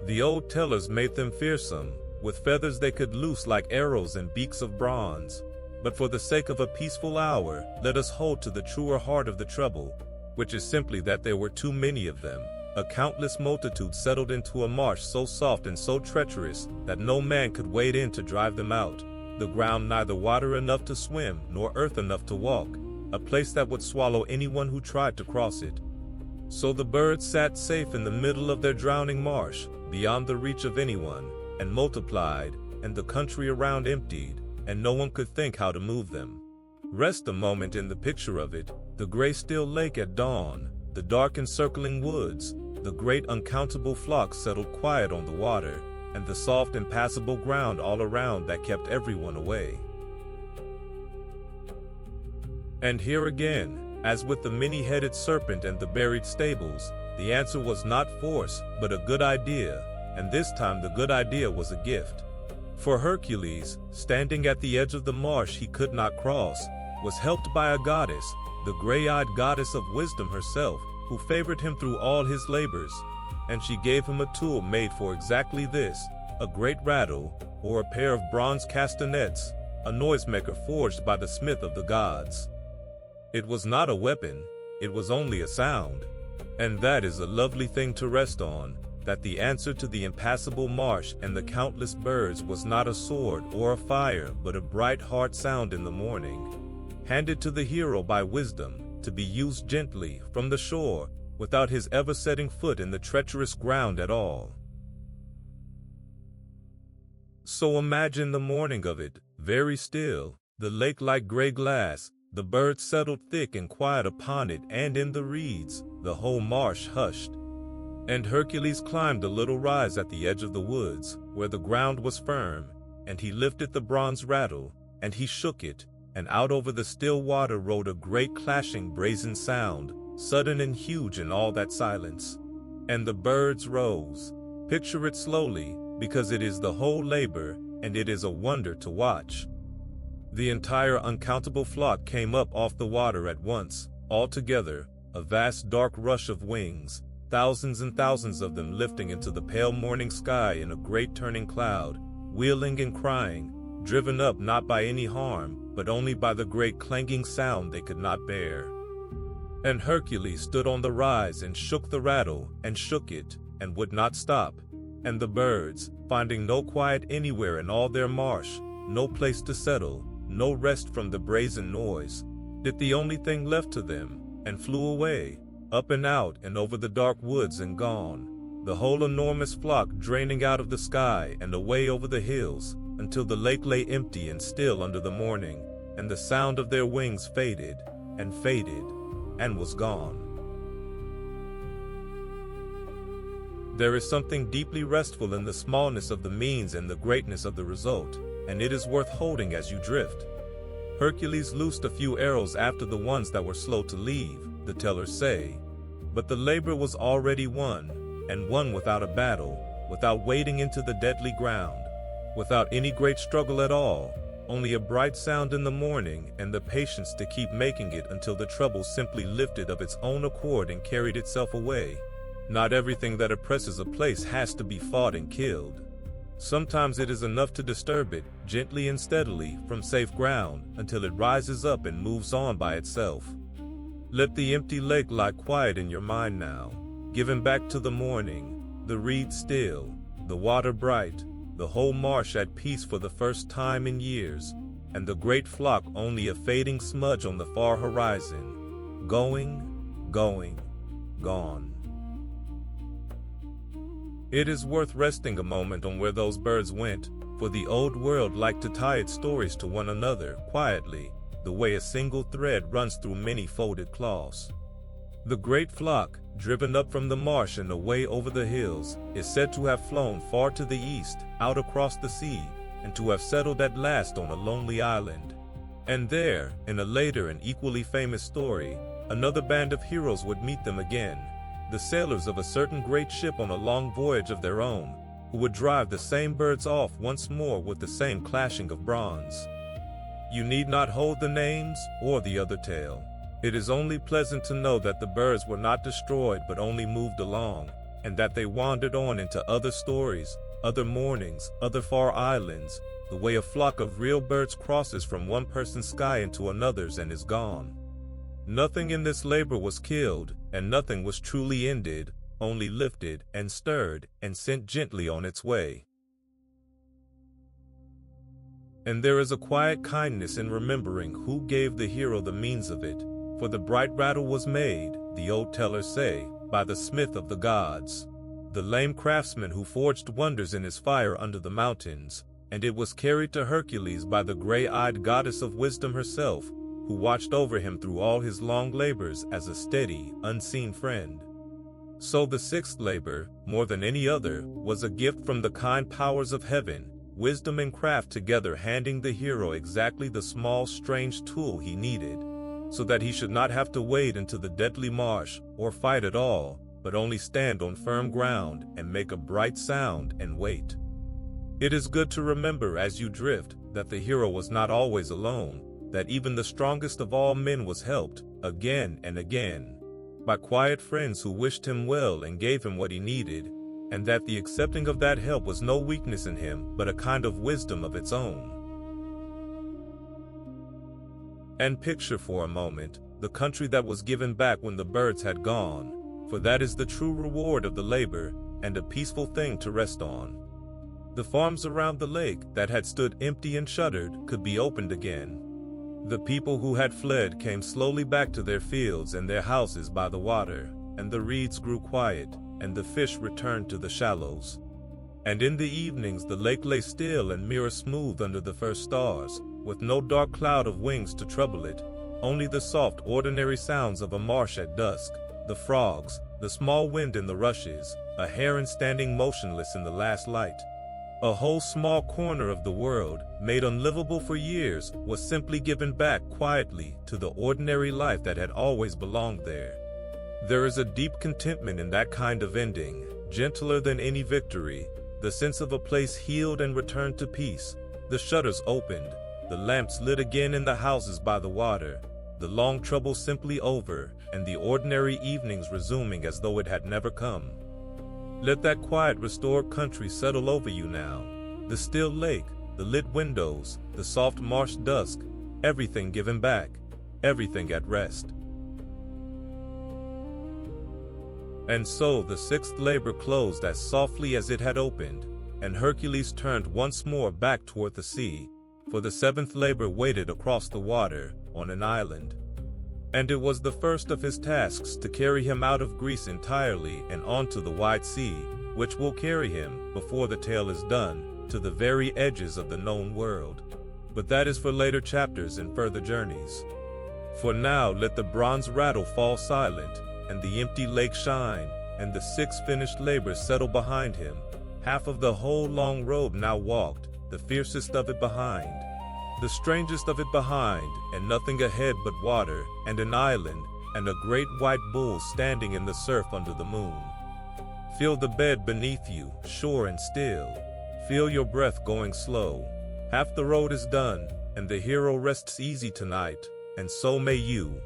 The old tellers made them fearsome, with feathers they could loose like arrows and beaks of bronze. But for the sake of a peaceful hour, let us hold to the truer heart of the trouble, which is simply that there were too many of them. A countless multitude settled into a marsh so soft and so treacherous that no man could wade in to drive them out, the ground neither water enough to swim nor earth enough to walk, a place that would swallow anyone who tried to cross it. So the birds sat safe in the middle of their drowning marsh, beyond the reach of anyone, and multiplied, and the country around emptied, and no one could think how to move them. Rest a moment in the picture of it, the gray still lake at dawn, the dark encircling woods, the great uncountable flocks settled quiet on the water, and the soft impassable ground all around that kept everyone away. And here again, as with the many-headed serpent and the buried stables, the answer was not force, but a good idea, and this time the good idea was a gift. For Hercules, standing at the edge of the marsh he could not cross, was helped by a goddess, the gray-eyed goddess of wisdom herself, who favored him through all his labors, and she gave him a tool made for exactly this, a great rattle, or a pair of bronze castanets, a noisemaker forged by the smith of the gods. It was not a weapon, it was only a sound. And that is a lovely thing to rest on, that the answer to the impassable marsh and the countless birds was not a sword or a fire, but a bright hard sound in the morning, handed to the hero by wisdom, to be used gently from the shore, without his ever setting foot in the treacherous ground at all. So imagine the morning of it, very still, the lake like gray glass, the birds settled thick and quiet upon it, and in the reeds, the whole marsh hushed. And Hercules climbed a little rise at the edge of the woods, where the ground was firm, and he lifted the bronze rattle, and he shook it, and out over the still water rode a great clashing brazen sound, sudden and huge in all that silence. And the birds rose. Picture it slowly, because it is the whole labor, and it is a wonder to watch. The entire uncountable flock came up off the water at once, all together, a vast dark rush of wings, thousands and thousands of them lifting into the pale morning sky in a great turning cloud, wheeling and crying, driven up not by any harm, but only by the great clanging sound they could not bear. And Hercules stood on the rise and shook the rattle, and shook it, and would not stop. And the birds, finding no quiet anywhere in all their marsh, no place to settle, no rest from the brazen noise, did the only thing left to them, and flew away, up and out and over the dark woods and gone, the whole enormous flock draining out of the sky and away over the hills, until the lake lay empty and still under the morning, and the sound of their wings faded, and was gone. There is something deeply restful in the smallness of the means and the greatness of the result, and it is worth holding as you drift. Hercules loosed a few arrows after the ones that were slow to leave, the tellers say, but the labor was already won, and won without a battle, without wading into the deadly ground, without any great struggle at all, only a bright sound in the morning and the patience to keep making it until the trouble simply lifted of its own accord and carried itself away. Not everything that oppresses a place has to be fought and killed. Sometimes it is enough to disturb it, gently and steadily, from safe ground, until it rises up and moves on by itself. Let the empty lake lie quiet in your mind now, given back to the morning, the reed still, the water bright, the whole marsh at peace for the first time in years, and the great flock only a fading smudge on the far horizon. Going, going, gone. It is worth resting a moment on where those birds went, for the old world liked to tie its stories to one another quietly, the way a single thread runs through many folded cloths. The great flock, driven up from the marsh and away over the hills, is said to have flown far to the east, out across the sea, and to have settled at last on a lonely island. And there, in a later and equally famous story, another band of heroes would meet them again, the sailors of a certain great ship on a long voyage of their own, who would drive the same birds off once more with the same clashing of bronze. You need not hold the names or the other tale. It is only pleasant to know that the birds were not destroyed but only moved along, and that they wandered on into other stories, other mornings, other far islands, the way a flock of real birds crosses from one person's sky into another's and is gone. Nothing in this labor was killed, and nothing was truly ended, only lifted and stirred and sent gently on its way. And there is a quiet kindness in remembering who gave the hero the means of it, for the bright rattle was made, the old tellers say, by the smith of the gods, the lame craftsman who forged wonders in his fire under the mountains, and it was carried to Hercules by the gray-eyed goddess of wisdom herself, who watched over him through all his long labors as a steady, unseen friend. So the sixth labor, more than any other, was a gift from the kind powers of heaven, wisdom and craft together handing the hero exactly the small, strange tool he needed, so that he should not have to wade into the deadly marsh or fight at all, but only stand on firm ground and make a bright sound and wait. It is good to remember as you drift that the hero was not always alone, that even the strongest of all men was helped, again and again, by quiet friends who wished him well and gave him what he needed, and that the accepting of that help was no weakness in him but a kind of wisdom of its own. And picture for a moment the country that was given back when the birds had gone, for that is the true reward of the labor, and a peaceful thing to rest on. The farms around the lake that had stood empty and shuttered could be opened again. The people who had fled came slowly back to their fields and their houses by the water, and the reeds grew quiet, and the fish returned to the shallows. And in the evenings the lake lay still and mirror smooth under the first stars, with no dark cloud of wings to trouble it, only the soft ordinary sounds of a marsh at dusk, the frogs, the small wind in the rushes, a heron standing motionless in the last light. A whole small corner of the world, made unlivable for years, was simply given back quietly to the ordinary life that had always belonged there. There is a deep contentment in that kind of ending, gentler than any victory, the sense of a place healed and returned to peace, the shutters opened, the lamps lit again in the houses by the water, the long trouble simply over, and the ordinary evenings resuming as though it had never come. Let that quiet, restored country settle over you now. The still lake, the lit windows, the soft marsh dusk, everything given back, everything at rest. And so the sixth labor closed as softly as it had opened, and Hercules turned once more back toward the sea, for the seventh labor waited across the water, on an island. And it was the first of his tasks to carry him out of Greece entirely and onto the wide sea, which will carry him, before the tale is done, to the very edges of the known world. But that is for later chapters and further journeys. For now let the bronze rattle fall silent, and the empty lake shine, and the six finished labors settle behind him, half of the whole long road now walked, the fiercest of it behind, the strangest of it behind, and nothing ahead but water, and an island, and a great white bull standing in the surf under the moon. Feel the bed beneath you, sure and still. Feel your breath going slow. Half the road is done, and the hero rests easy tonight, and so may you.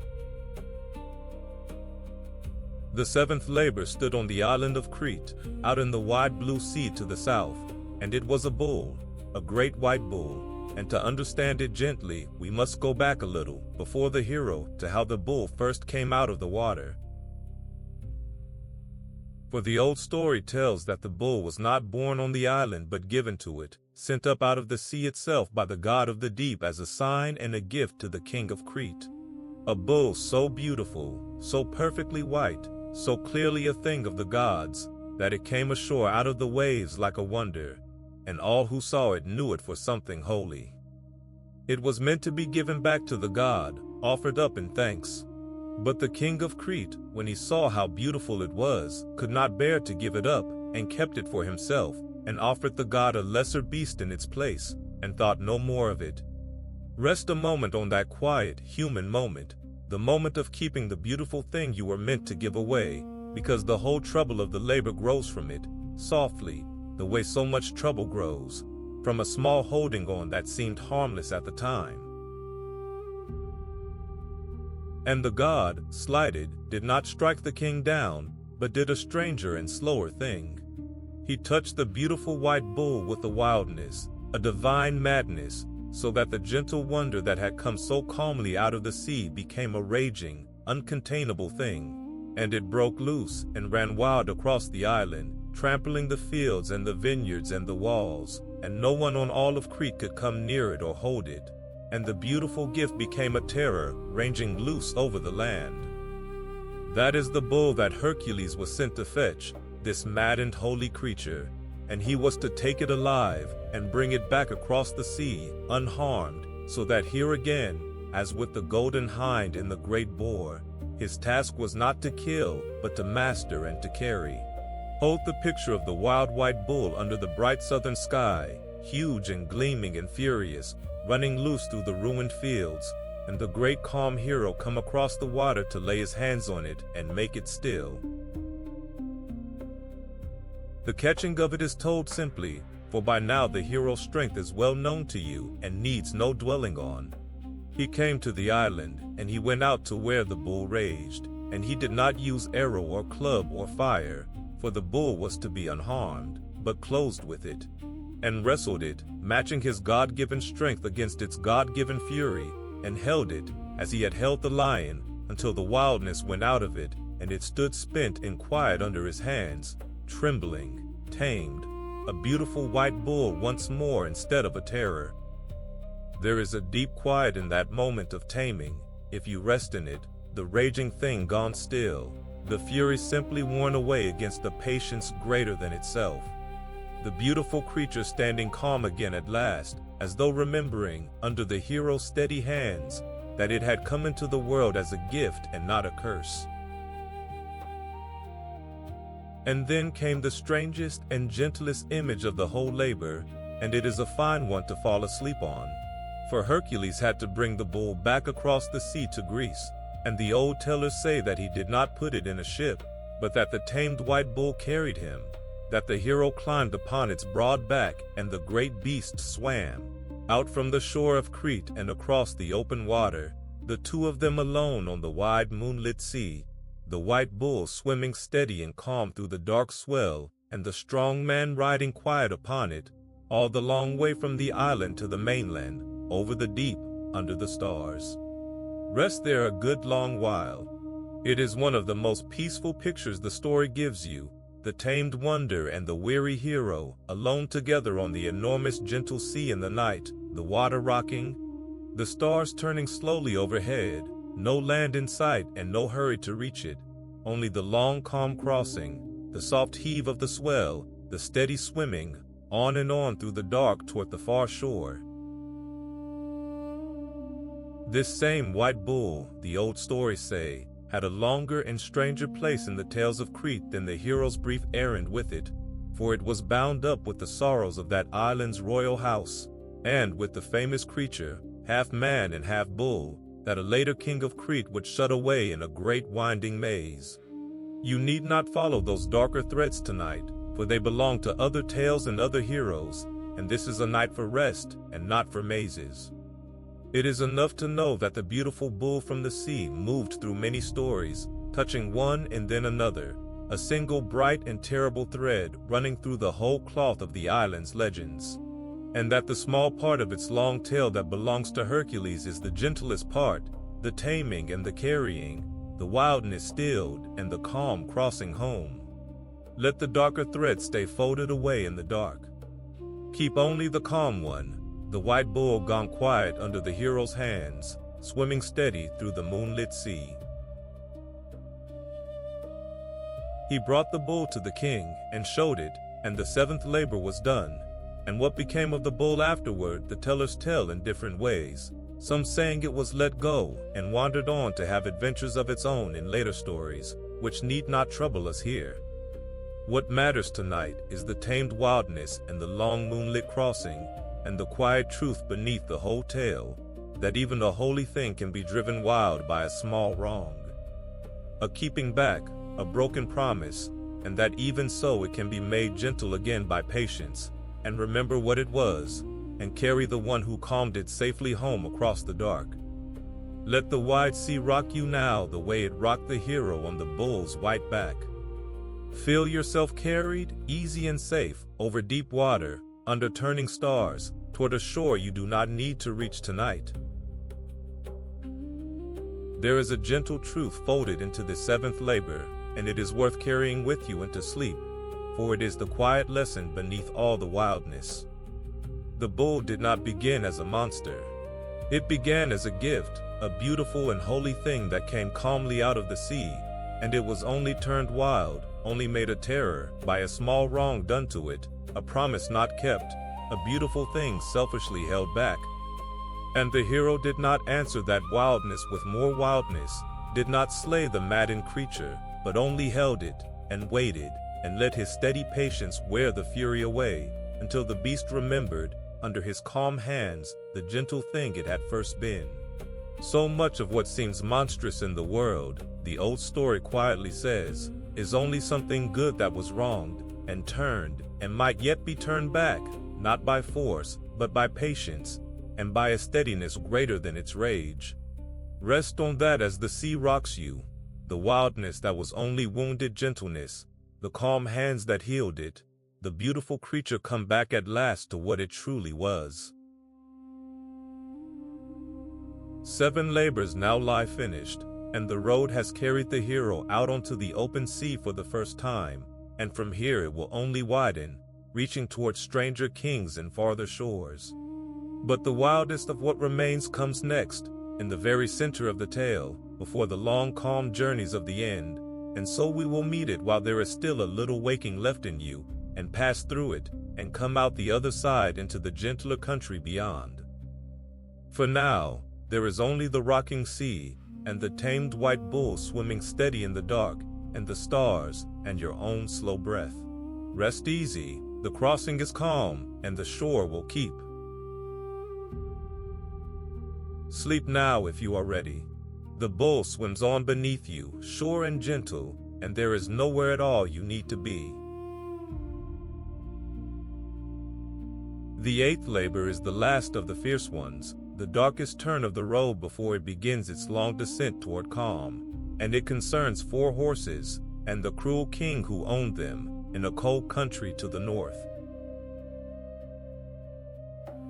The seventh labor stood on the island of Crete, out in the wide blue sea to the south, and it was a bull, a great white bull, and to understand it gently, we must go back a little, before the hero, to how the bull first came out of the water. For the old story tells that the bull was not born on the island but given to it, sent up out of the sea itself by the god of the deep as a sign and a gift to the king of Crete. A bull so beautiful, so perfectly white, so clearly a thing of the gods, that it came ashore out of the waves like a wonder, and all who saw it knew it for something holy. It was meant to be given back to the god, offered up in thanks. But the king of Crete, when he saw how beautiful it was, could not bear to give it up, and kept it for himself, and offered the god a lesser beast in its place, and thought no more of it. Rest a moment on that quiet, human moment, the moment of keeping the beautiful thing you were meant to give away, because the whole trouble of the labor grows from it, softly, the way so much trouble grows, from a small holding on that seemed harmless at the time. And the god, slighted, did not strike the king down, but did a stranger and slower thing. He touched the beautiful white bull with a wildness, a divine madness, so that the gentle wonder that had come so calmly out of the sea became a raging, uncontainable thing, and it broke loose and ran wild across the island, trampling the fields and the vineyards and the walls, and no one on all of Crete could come near it or hold it. And the beautiful gift became a terror, ranging loose over the land. That is the bull that Hercules was sent to fetch, this maddened holy creature, and he was to take it alive and bring it back across the sea, unharmed, so that here again, as with the golden hind and the great boar, his task was not to kill, but to master and to carry. Hold the picture of the wild white bull under the bright southern sky, huge and gleaming and furious, running loose through the ruined fields, and the great calm hero come across the water to lay his hands on it and make it still. The catching of it is told simply, for by now the hero's strength is well known to you and needs no dwelling on. He came to the island, and he went out to where the bull raged, and he did not use arrow or club or fire, for the bull was to be unharmed, but closed with it, and wrestled it, matching his God-given strength against its God-given fury, and held it, as he had held the lion, until the wildness went out of it, and it stood spent and quiet under his hands, trembling, tamed, a beautiful white bull once more instead of a terror. There is a deep quiet in that moment of taming, if you rest in it, the raging thing gone still, the fury simply worn away against the patience greater than itself. The beautiful creature standing calm again at last, as though remembering, under the hero's steady hands, that it had come into the world as a gift and not a curse. And then came the strangest and gentlest image of the whole labor, and it is a fine one to fall asleep on. For Hercules had to bring the bull back across the sea to Greece, and the old tellers say that he did not put it in a ship, but that the tamed white bull carried him, that the hero climbed upon its broad back, and the great beast swam out from the shore of Crete and across the open water, the two of them alone on the wide moonlit sea, the white bull swimming steady and calm through the dark swell, and the strong man riding quiet upon it, all the long way from the island to the mainland, over the deep, under the stars. Rest there a good long while. It is one of the most peaceful pictures the story gives you, the tamed wonder and the weary hero, alone together on the enormous gentle sea in the night, the water rocking, the stars turning slowly overhead, no land in sight and no hurry to reach it, only the long calm crossing, the soft heave of the swell, the steady swimming, on and on through the dark toward the far shore. This same white bull, the old stories say, had a longer and stranger place in the tales of Crete than the hero's brief errand with it, for it was bound up with the sorrows of that island's royal house, and with the famous creature, half man and half bull, that a later king of Crete would shut away in a great winding maze. You need not follow those darker threads tonight, for they belong to other tales and other heroes, and this is a night for rest and not for mazes. It is enough to know that the beautiful bull from the sea moved through many stories, touching one and then another, a single bright and terrible thread running through the whole cloth of the island's legends, and that the small part of its long tail that belongs to Hercules is the gentlest part, the taming and the carrying, the wildness stilled and the calm crossing home. Let the darker thread stay folded away in the dark. Keep only the calm one, the white bull gone quiet under the hero's hands, swimming steady through the moonlit sea. He brought the bull to the king and showed it, and the seventh labor was done. And what became of the bull afterward, the tellers tell in different ways, some saying it was let go and wandered on to have adventures of its own in later stories, which need not trouble us here. What matters tonight is the tamed wildness and the long moonlit crossing, and the quiet truth beneath the whole tale, that even a holy thing can be driven wild by a small wrong. A keeping back, a broken promise, and that even so it can be made gentle again by patience, and remember what it was, and carry the one who calmed it safely home across the dark. Let the wide sea rock you now the way it rocked the hero on the bull's white back. Feel yourself carried, easy and safe, over deep water, under turning stars, toward a shore you do not need to reach tonight. There is a gentle truth folded into the seventh labor, and it is worth carrying with you into sleep, for it is the quiet lesson beneath all the wildness. The bull did not begin as a monster. It began as a gift, a beautiful and holy thing that came calmly out of the sea, and it was only turned wild, only made a terror, by a small wrong done to it, a promise not kept, a beautiful thing selfishly held back. And the hero did not answer that wildness with more wildness, did not slay the maddened creature, but only held it, and waited, and let his steady patience wear the fury away, until the beast remembered, under his calm hands, the gentle thing it had first been. So much of what seems monstrous in the world, the old story quietly says, is only something good that was wronged, and turned, and might yet be turned back, not by force, but by patience, and by a steadiness greater than its rage. Rest on that as the sea rocks you, the wildness that was only wounded gentleness, the calm hands that healed it, the beautiful creature come back at last to what it truly was. 7 labors now lie finished, and the road has carried the hero out onto the open sea for the first time, and from here it will only widen, reaching towards stranger kings and farther shores. But the wildest of what remains comes next, in the very center of the tale, before the long calm journeys of the end, and so we will meet it while there is still a little waking left in you, and pass through it, and come out the other side into the gentler country beyond. For now, there is only the rocking sea, and the tamed white bull swimming steady in the dark, and the stars, and your own slow breath. Rest easy, the crossing is calm, and the shore will keep. Sleep now if you are ready. The bull swims on beneath you, sure and gentle, and there is nowhere at all you need to be. The 8th labor is the last of the fierce ones, the darkest turn of the road before it begins its long descent toward calm, and it concerns 4 horses, and the cruel king who owned them, in a cold country to the north.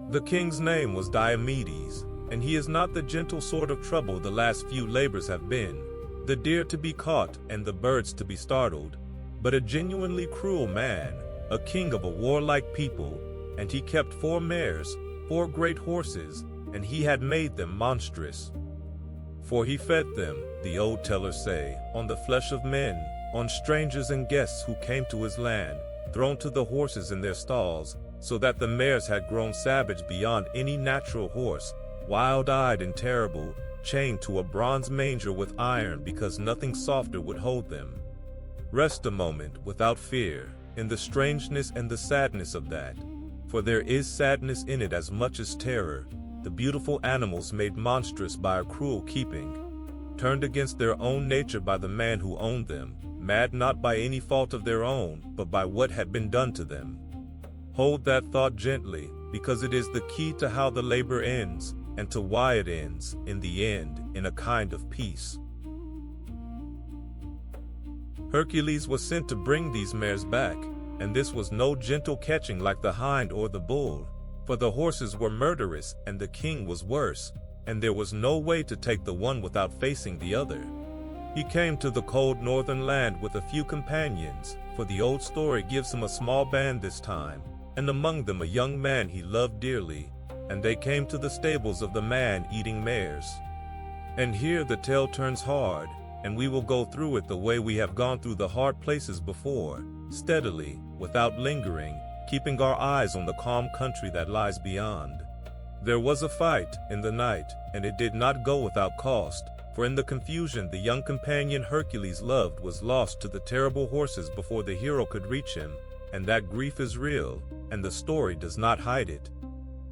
The king's name was Diomedes, and he is not the gentle sort of trouble the last few labors have been, the deer to be caught and the birds to be startled, but a genuinely cruel man, a king of a warlike people, and he kept 4 mares, 4 great horses, and he had made them monstrous. For he fed them, the old tellers say, on the flesh of men, on strangers and guests who came to his land, thrown to the horses in their stalls, so that the mares had grown savage beyond any natural horse, wild-eyed and terrible, chained to a bronze manger with iron because nothing softer would hold them. Rest a moment without fear, in the strangeness and the sadness of that, for there is sadness in it as much as terror, the beautiful animals made monstrous by a cruel keeping, turned against their own nature by the man who owned them, mad not by any fault of their own, but by what had been done to them. Hold that thought gently, because it is the key to how the labor ends, and to why it ends, in the end, in a kind of peace. Hercules was sent to bring these mares back, and this was no gentle catching like the hind or the bull, for the horses were murderous and the king was worse, and there was no way to take the one without facing the other. He came to the cold northern land with a few companions, for the old story gives him a small band this time, and among them a young man he loved dearly, and they came to the stables of the man-eating mares. And here the tale turns hard, and we will go through it the way we have gone through the hard places before, steadily, without lingering, keeping our eyes on the calm country that lies beyond. There was a fight in the night, and it did not go without cost, for in the confusion the young companion Hercules loved was lost to the terrible horses before the hero could reach him, and that grief is real, and the story does not hide it.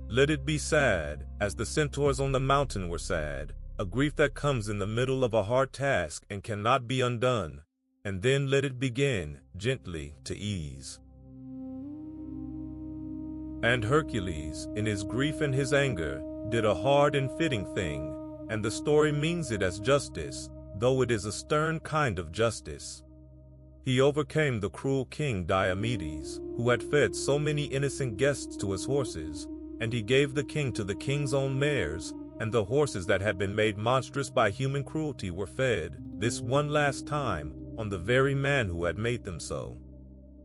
Let it be sad, as the centaurs on the mountain were sad, a grief that comes in the middle of a hard task and cannot be undone, and then let it begin, gently, to ease. And Hercules, in his grief and his anger, did a hard and fitting thing, and the story means it as justice, though it is a stern kind of justice. He overcame the cruel king Diomedes, who had fed so many innocent guests to his horses, and he gave the king to the king's own mares, and the horses that had been made monstrous by human cruelty were fed, this one last time, on the very man who had made them so.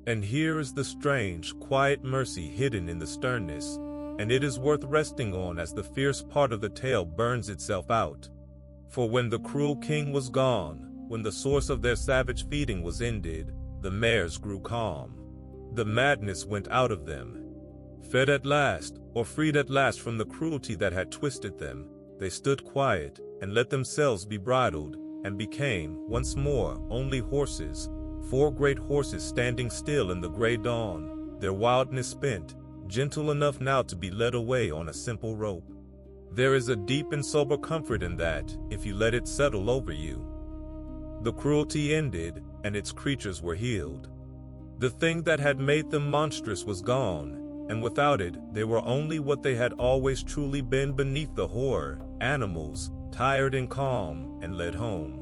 And here is the strange, quiet mercy hidden in the sternness, and it is worth resting on as the fierce part of the tale burns itself out. For when the cruel king was gone, when the source of their savage feeding was ended, the mares grew calm. The madness went out of them. Fed at last, or freed at last from the cruelty that had twisted them, they stood quiet and let themselves be bridled, and became, once more, only horses, 4 great horses standing still in the gray dawn, their wildness spent, gentle enough now to be led away on a simple rope. There is a deep and sober comfort in that, if you let it settle over you. The cruelty ended, and its creatures were healed. The thing that had made them monstrous was gone, and without it, they were only what they had always truly been beneath the horror, animals, tired and calm, and led home.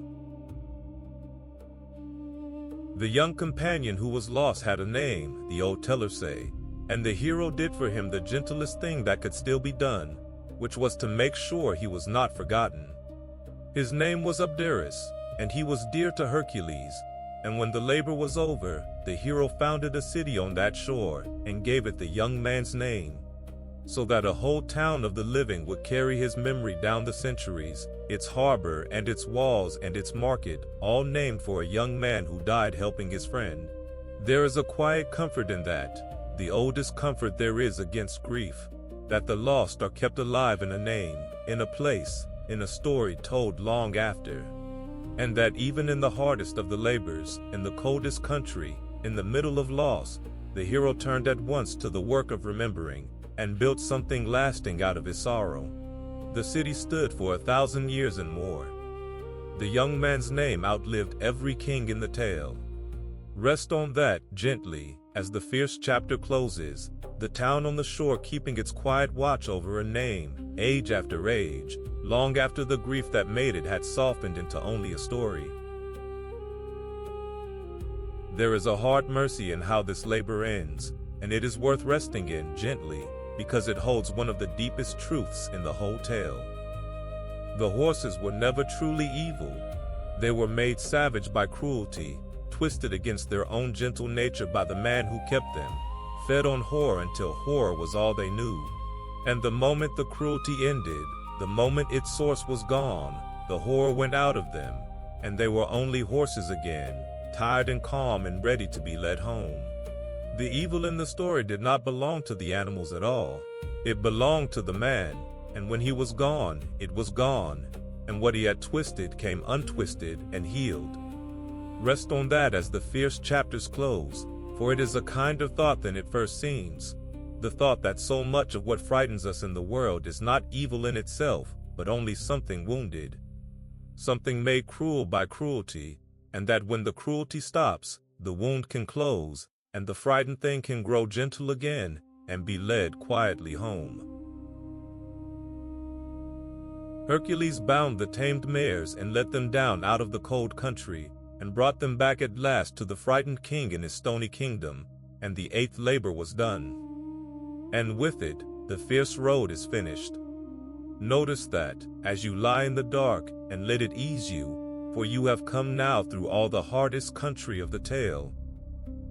The young companion who was lost had a name, the old tellers say, and the hero did for him the gentlest thing that could still be done, which was to make sure he was not forgotten. His name was Abderus, and he was dear to Hercules, and when the labor was over, the hero founded a city on that shore and gave it the young man's name, so that a whole town of the living would carry his memory down the centuries, its harbor and its walls and its market, all named for a young man who died helping his friend. There is a quiet comfort in that, the oldest comfort there is against grief, that the lost are kept alive in a name, in a place, in a story told long after. And that even in the hardest of the labors, in the coldest country, in the middle of loss, the hero turned at once to the work of remembering, and built something lasting out of his sorrow. The city stood for 1,000 years and more. The young man's name outlived every king in the tale. Rest on that, gently, as the fierce chapter closes, the town on the shore keeping its quiet watch over a name, age after age, long after the grief that made it had softened into only a story. There is a hard mercy in how this labor ends, and it is worth resting in gently, because it holds one of the deepest truths in the whole tale. The horses were never truly evil. They were made savage by cruelty, twisted against their own gentle nature by the man who kept them, fed on horror until horror was all they knew. And the moment the cruelty ended, the moment its source was gone, the horror went out of them, and they were only horses again, tired and calm and ready to be led home. The evil in the story did not belong to the animals at all. It belonged to the man, and when he was gone, it was gone, and what he had twisted came untwisted and healed. Rest on that as the fierce chapters close, for it is a kinder thought than it first seems. The thought that so much of what frightens us in the world is not evil in itself, but only something wounded, something made cruel by cruelty, and that when the cruelty stops, the wound can close, and the frightened thing can grow gentle again and be led quietly home. Hercules bound the tamed mares and let them down out of the cold country, and brought them back at last to the frightened king in his stony kingdom, and the 8th labor was done. And with it, the fierce road is finished. Notice that, as you lie in the dark and let it ease you, for you have come now through all the hardest country of the tale.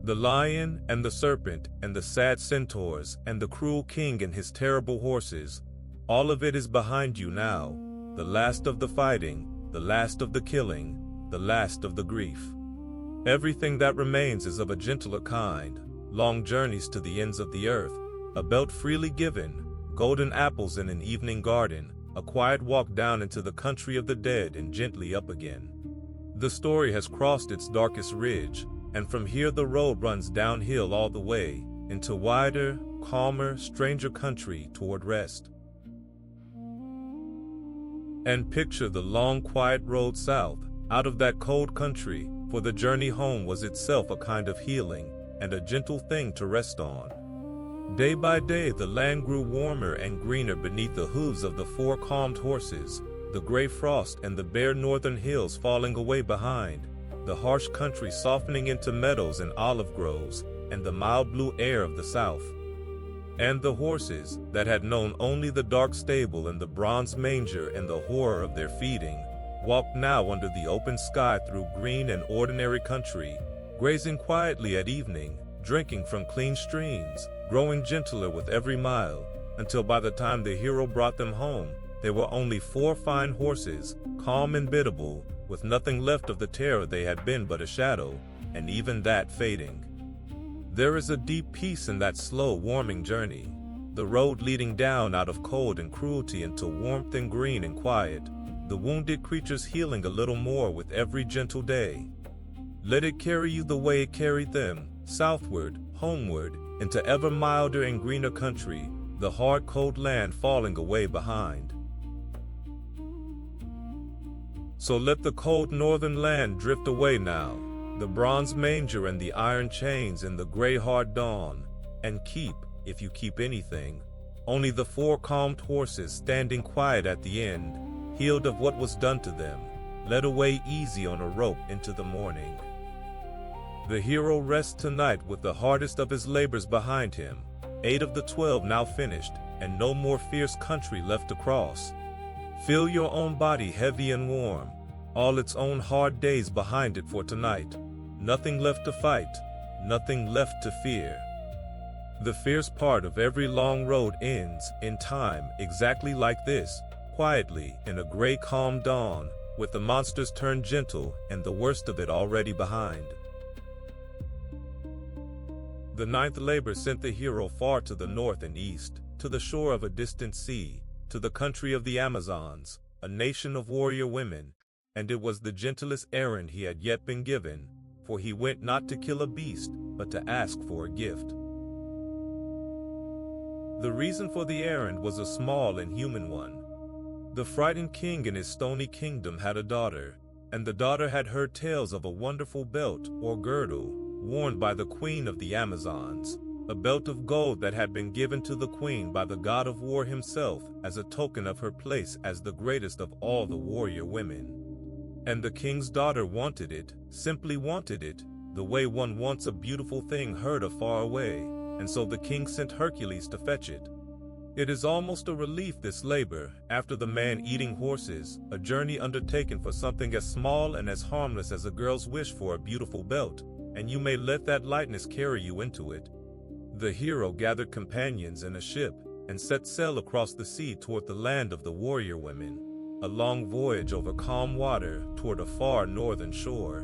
The lion and the serpent and the sad centaurs and the cruel king and his terrible horses, all of it is behind you now, the last of the fighting, the last of the killing, the last of the grief. Everything that remains is of a gentler kind, long journeys to the ends of the earth, a belt freely given, golden apples in an evening garden, a quiet walk down into the country of the dead and gently up again. The story has crossed its darkest ridge, and from here the road runs downhill all the way, into wider, calmer, stranger country toward rest. And picture the long quiet road south, out of that cold country, for the journey home was itself a kind of healing, and a gentle thing to rest on. Day by day the land grew warmer and greener beneath the hooves of the four calmed horses, the gray frost and the bare northern hills falling away behind, the harsh country softening into meadows and olive groves, and the mild blue air of the south. And the horses, that had known only the dark stable and the bronze manger and the horror of their feeding, walked now under the open sky through green and ordinary country, grazing quietly at evening, drinking from clean streams, growing gentler with every mile, until by the time the hero brought them home, they were only 4 fine horses, calm and biddable, with nothing left of the terror they had been but a shadow, and even that fading. There is a deep peace in that slow, warming journey, the road leading down out of cold and cruelty into warmth and green and quiet, the wounded creatures healing a little more with every gentle day. Let it carry you the way it carried them, southward, homeward, into ever milder and greener country, the hard cold land falling away behind. So let the cold northern land drift away now, the bronze manger and the iron chains and the gray hard dawn, and keep, if you keep anything, only the 4 calmed horses standing quiet at the end, healed of what was done to them, led away easy on a rope into the morning. The hero rests tonight with the hardest of his labors behind him, 8 of the 12 now finished, and no more fierce country left to cross. Feel your own body heavy and warm, all its own hard days behind it for tonight. Nothing left to fight, nothing left to fear. The fierce part of every long road ends, in time, exactly like this, quietly, in a gray calm dawn, with the monsters turned gentle and the worst of it already behind. The 9th labor sent the hero far to the north and east, to the shore of a distant sea, to the country of the Amazons, a nation of warrior women, and it was the gentlest errand he had yet been given, for he went not to kill a beast, but to ask for a gift. The reason for the errand was a small and human one. The frightened king in his stony kingdom had a daughter, and the daughter had heard tales of a wonderful belt, or girdle, worn by the queen of the Amazons, a belt of gold that had been given to the queen by the god of war himself as a token of her place as the greatest of all the warrior women. And the king's daughter wanted it, simply wanted it, the way one wants a beautiful thing heard afar away, and so the king sent Hercules to fetch it. It is almost a relief, this labor, after the man-eating horses, a journey undertaken for something as small and as harmless as a girl's wish for a beautiful belt, and you may let that lightness carry you into it. The hero gathered companions in a ship, and set sail across the sea toward the land of the warrior women, a long voyage over calm water toward a far northern shore.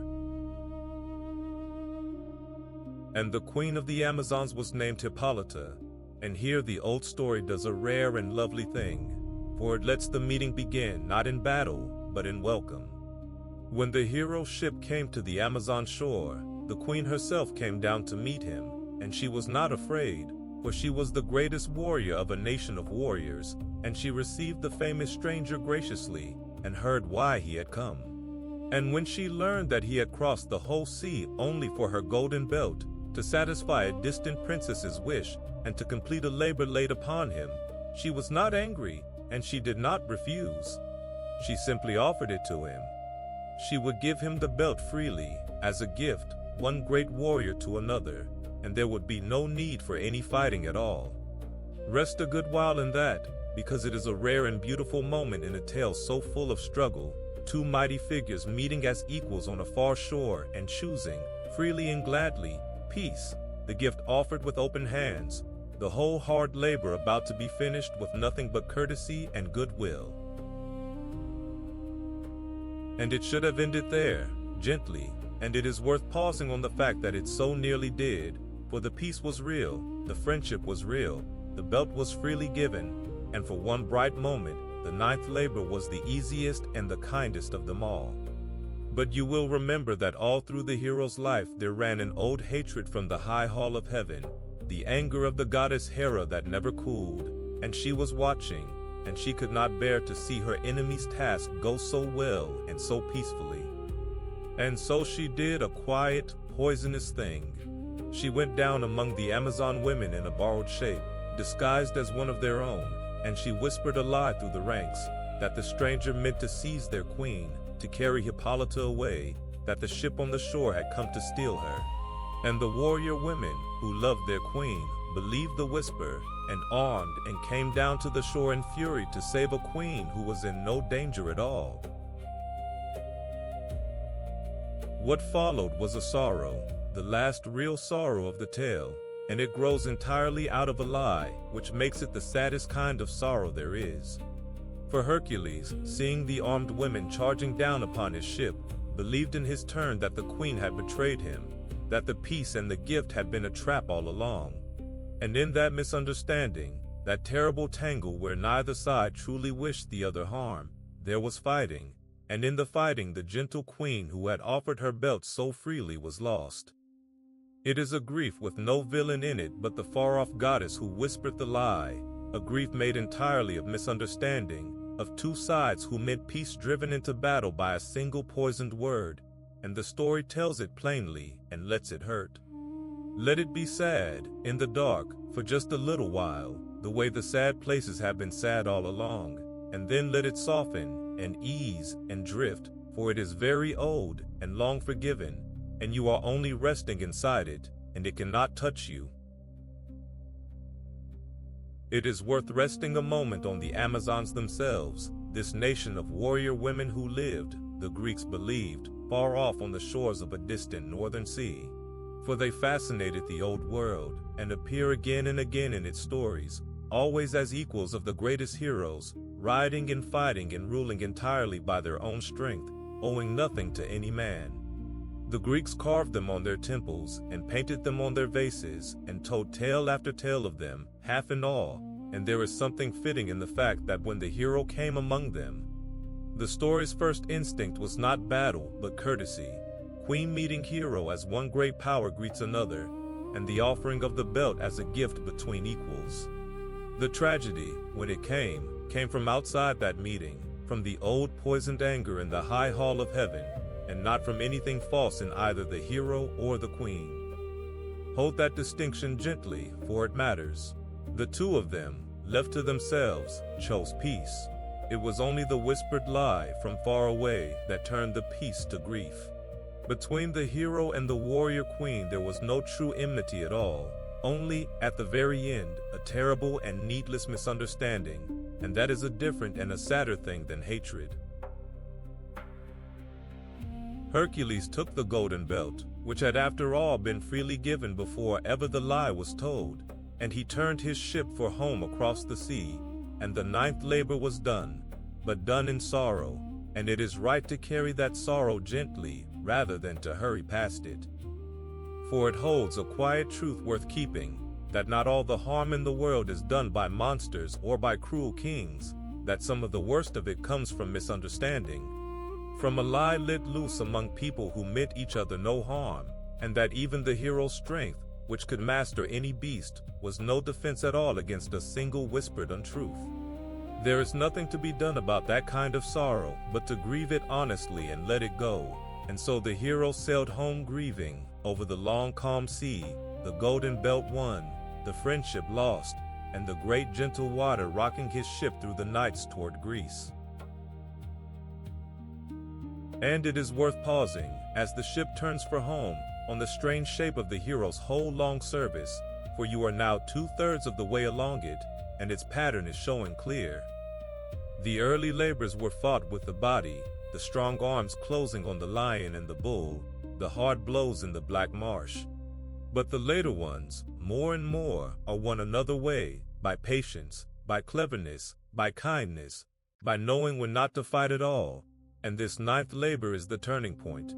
And the queen of the Amazons was named Hippolyta, and here the old story does a rare and lovely thing, for it lets the meeting begin not in battle, but in welcome. When the hero's ship came to the Amazon shore, the queen herself came down to meet him, and she was not afraid, for she was the greatest warrior of a nation of warriors, and she received the famous stranger graciously, and heard why he had come. And when she learned that he had crossed the whole sea only for her golden belt, to satisfy a distant princess's wish, and to complete a labor laid upon him, she was not angry, and she did not refuse. She simply offered it to him. She would give him the belt freely, as a gift, one great warrior to another, and there would be no need for any fighting at all. Rest a good while in that, because it is a rare and beautiful moment in a tale so full of struggle, two mighty figures meeting as equals on a far shore and choosing, freely and gladly, peace, the gift offered with open hands, the whole hard labor about to be finished with nothing but courtesy and goodwill. And it should have ended there, gently, and it is worth pausing on the fact that it so nearly did, for the peace was real, the friendship was real, the belt was freely given, and for one bright moment, the ninth labor was the easiest and the kindest of them all. But you will remember that all through the hero's life there ran an old hatred from the high hall of heaven, the anger of the goddess Hera that never cooled, and she was watching, and she could not bear to see her enemy's task go so well and so peacefully. And so she did a quiet, poisonous thing. She went down among the Amazon women in a borrowed shape, disguised as one of their own, and she whispered a lie through the ranks, that the stranger meant to seize their queen, to carry Hippolyta away, that the ship on the shore had come to steal her. And the warrior women, who loved their queen, believed the whisper, and armed and came down to the shore in fury to save a queen who was in no danger at all. What followed was a sorrow, the last real sorrow of the tale, and it grows entirely out of a lie, which makes it the saddest kind of sorrow there is. For Hercules, seeing the armed women charging down upon his ship, believed in his turn that the queen had betrayed him, that the peace and the gift had been a trap all along. And in that misunderstanding, that terrible tangle where neither side truly wished the other harm, there was fighting, and in the fighting the gentle queen who had offered her belt so freely was lost. It is a grief with no villain in it but the far-off goddess who whispered the lie, a grief made entirely of misunderstanding, of two sides who meant peace driven into battle by a single poisoned word, and the story tells it plainly and lets it hurt. Let it be sad, in the dark, for just a little while, the way the sad places have been sad all along, and then let it soften, and ease, and drift, for it is very old, and long forgiven, and you are only resting inside it, and it cannot touch you. It is worth resting a moment on the Amazons themselves, this nation of warrior women who lived, the Greeks believed, far off on the shores of a distant northern sea. For they fascinated the old world, and appear again and again in its stories, always as equals of the greatest heroes, riding and fighting and ruling entirely by their own strength, owing nothing to any man. The Greeks carved them on their temples, and painted them on their vases, and told tale after tale of them, half and all, and there is something fitting in the fact that when the hero came among them, the story's first instinct was not battle but courtesy, queen meeting hero as one great power greets another, and the offering of the belt as a gift between equals. The tragedy, when it came from outside that meeting, from the old poisoned anger in the high hall of heaven, and not from anything false in either the hero or the queen. Hold that distinction gently, for it matters. The two of them, left to themselves, chose peace. It was only the whispered lie from far away that turned the peace to grief. Between the hero and the warrior queen there was no true enmity at all, only, at the very end, a terrible and needless misunderstanding, and that is a different and a sadder thing than hatred. Hercules took the golden belt, which had after all been freely given before ever the lie was told, and he turned his ship for home across the sea, and the ninth labor was done, but done in sorrow, and it is right to carry that sorrow gently rather than to hurry past it. For it holds a quiet truth worth keeping, that not all the harm in the world is done by monsters or by cruel kings, that some of the worst of it comes from misunderstanding, from a lie let loose among people who meant each other no harm, and that even the hero's strength, which could master any beast, was no defense at all against a single whispered untruth. There is nothing to be done about that kind of sorrow, but to grieve it honestly and let it go, and so the hero sailed home grieving, over the long calm sea, the golden belt won, the friendship lost, and the great gentle water rocking his ship through the nights toward Greece. And it is worth pausing, as the ship turns for home, on the strange shape of the hero's whole long service, for you are now 2/3 of the way along it, and its pattern is showing clear. The early labors were fought with the body, the strong arms closing on the lion and the bull, the hard blows in the black marsh. But the later ones, more and more, are won another way, by patience, by cleverness, by kindness, by knowing when not to fight at all, and this ninth labor is the turning point,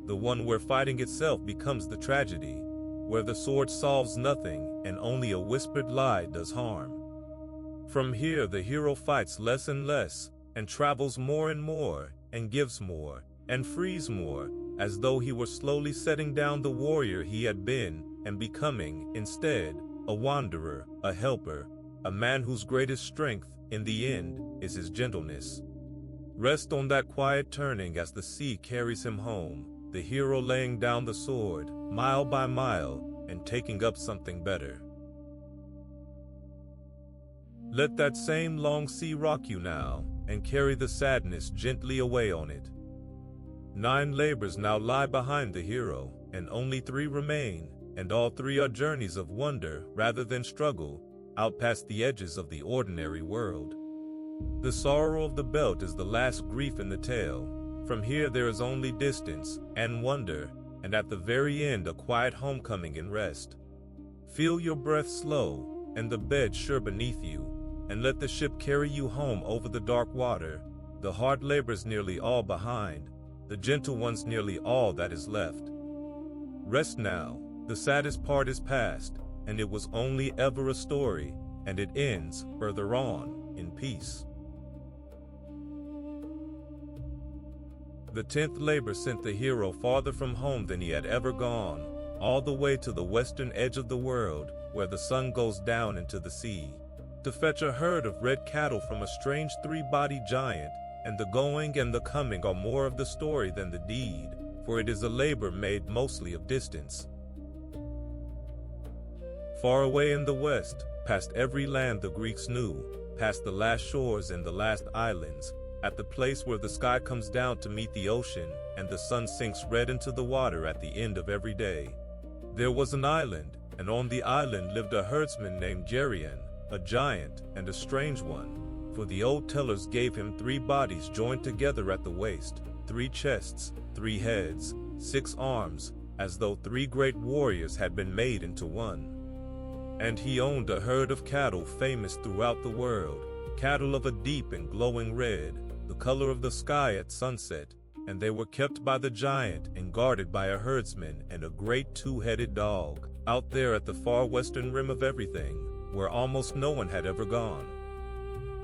the one where fighting itself becomes the tragedy, where the sword solves nothing and only a whispered lie does harm. From here the hero fights less and less, and travels more and more, and gives more, and frees more, as though he were slowly setting down the warrior he had been, and becoming, instead, a wanderer, a helper, a man whose greatest strength, in the end, is his gentleness. Rest on that quiet turning as the sea carries him home, the hero laying down the sword, mile by mile, and taking up something better. Let that same long sea rock you now, and carry the sadness gently away on it. 9 labors now lie behind the hero, and only 3 remain, and all 3 are journeys of wonder rather than struggle, out past the edges of the ordinary world. The sorrow of the belt is the last grief in the tale. From here there is only distance, and wonder, and at the very end a quiet homecoming and rest. Feel your breath slow, and the bed sure beneath you, and let the ship carry you home over the dark water, the hard labors nearly all behind, the gentle ones nearly all that is left. Rest now, the saddest part is past, and it was only ever a story, and it ends, further on, in peace. The 10th labor sent the hero farther from home than he had ever gone, all the way to the western edge of the world, where the sun goes down into the sea, to fetch a herd of red cattle from a strange 3-bodied giant, and the going and the coming are more of the story than the deed, for it is a labor made mostly of distance. Far away in the west, past every land the Greeks knew, past the last shores and the last islands, at the place where the sky comes down to meet the ocean, and the sun sinks red into the water at the end of every day, there was an island, and on the island lived a herdsman named Geryon, a giant and a strange one, for the old tellers gave him 3 bodies joined together at the waist, 3 chests, 3 heads, 6 arms, as though 3 great warriors had been made into one. And he owned a herd of cattle famous throughout the world, cattle of a deep and glowing red, the color of the sky at sunset, and they were kept by the giant and guarded by a herdsman and a great 2-headed dog, out there at the far western rim of everything, where almost no one had ever gone.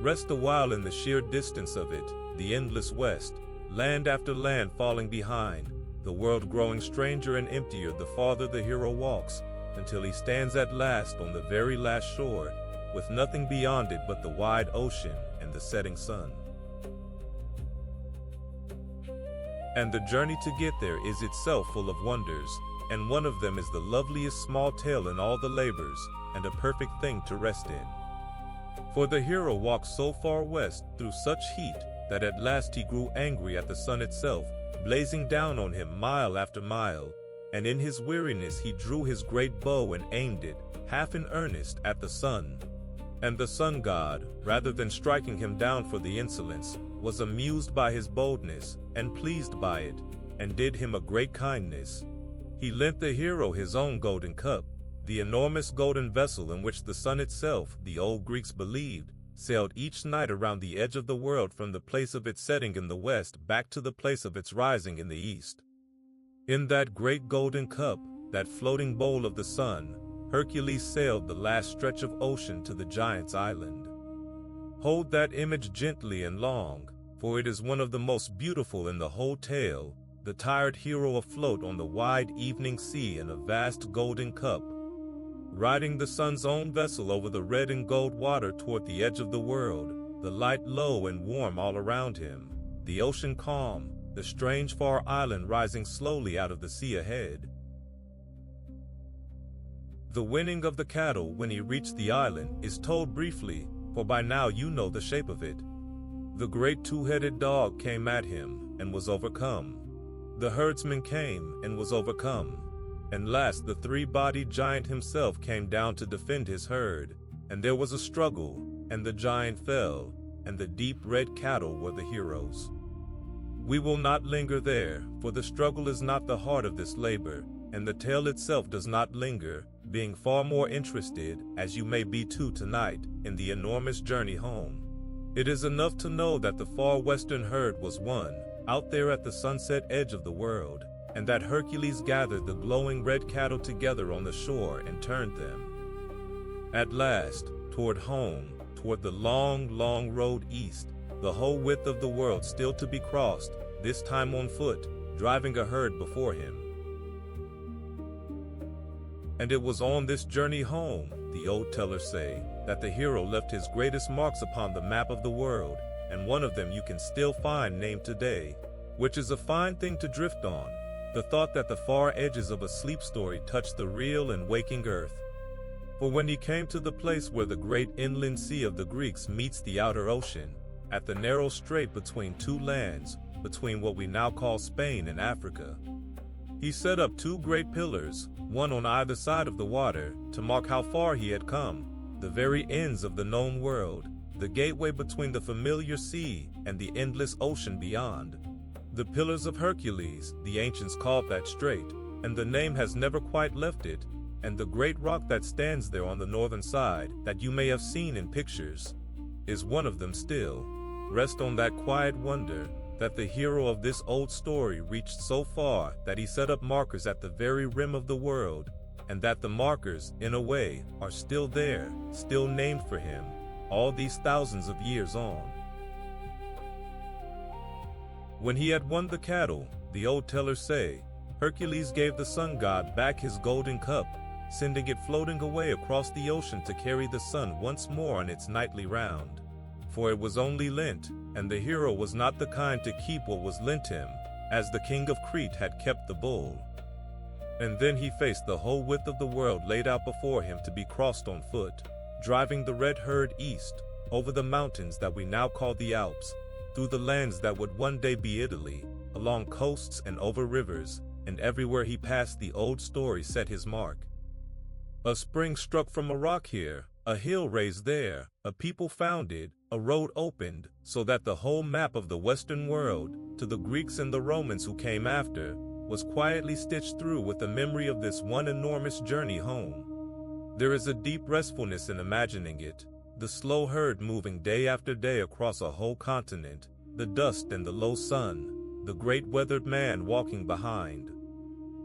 Rest a while in the sheer distance of it, the endless west, land after land falling behind, the world growing stranger and emptier the farther the hero walks, until he stands at last on the very last shore, with nothing beyond it but the wide ocean and the setting sun. And the journey to get there is itself full of wonders, and one of them is the loveliest small tale in all the labors, and a perfect thing to rest in. For the hero walked so far west through such heat that at last he grew angry at the sun itself, blazing down on him mile after mile, and in his weariness he drew his great bow and aimed it, half in earnest, at the sun. And the sun god, rather than striking him down for the insolence, was amused by his boldness, and pleased by it, and did him a great kindness. He lent the hero his own golden cup, the enormous golden vessel in which the sun itself, the old Greeks believed, sailed each night around the edge of the world from the place of its setting in the west back to the place of its rising in the east. In that great golden cup, that floating bowl of the sun, Hercules sailed the last stretch of ocean to the giant's island. Hold that image gently and long, for it is one of the most beautiful in the whole tale, the tired hero afloat on the wide evening sea in a vast golden cup, riding the sun's own vessel over the red and gold water toward the edge of the world, the light low and warm all around him, the ocean calm, the strange far island rising slowly out of the sea ahead. The winning of the cattle when he reached the island is told briefly, for by now you know the shape of it. The great 2-headed dog came at him and was overcome. The herdsman came and was overcome. And last the 3-bodied giant himself came down to defend his herd, and there was a struggle, and the giant fell, and the deep red cattle were the heroes. We will not linger there, for the struggle is not the heart of this labor, and the tale itself does not linger, being far more interested, as you may be too tonight, in the enormous journey home. It is enough to know that the far western herd was one, out there at the sunset edge of the world, and that Hercules gathered the glowing red cattle together on the shore and turned them. At last, toward home, toward the long, long road east, the whole width of the world still to be crossed, this time on foot, driving a herd before him. And it was on this journey home, the old tellers say, that the hero left his greatest marks upon the map of the world, and one of them you can still find named today, which is a fine thing to drift on, the thought that the far edges of a sleep story touch the real and waking earth. For when he came to the place where the great inland sea of the Greeks meets the outer ocean, at the narrow strait between two lands, between what we now call Spain and Africa, he set up two great pillars, one on either side of the water, to mark how far he had come, the very ends of the known world, the gateway between the familiar sea and the endless ocean beyond. The Pillars of Hercules, the ancients called that strait, and the name has never quite left it, and the great rock that stands there on the northern side, that you may have seen in pictures, is one of them still. Rest on that quiet wonder that the hero of this old story reached so far that he set up markers at the very rim of the world, and that the markers, in a way, are still there, still named for him, all these thousands of years on. When he had won the cattle, the old tellers say, Hercules gave the sun god back his golden cup, sending it floating away across the ocean to carry the sun once more on its nightly round. For it was only Lent, and the hero was not the kind to keep what was lent him, as the king of Crete had kept the bull. And then he faced the whole width of the world laid out before him to be crossed on foot, driving the red herd east, over the mountains that we now call the Alps, through the lands that would one day be Italy, along coasts and over rivers, and everywhere he passed the old story set his mark. A spring struck from a rock here, a hill raised there, a people founded, a road opened, so that the whole map of the Western world, to the Greeks and the Romans who came after, was quietly stitched through with the memory of this one enormous journey home. There is a deep restfulness in imagining it, the slow herd moving day after day across a whole continent, the dust and the low sun, the great weathered man walking behind.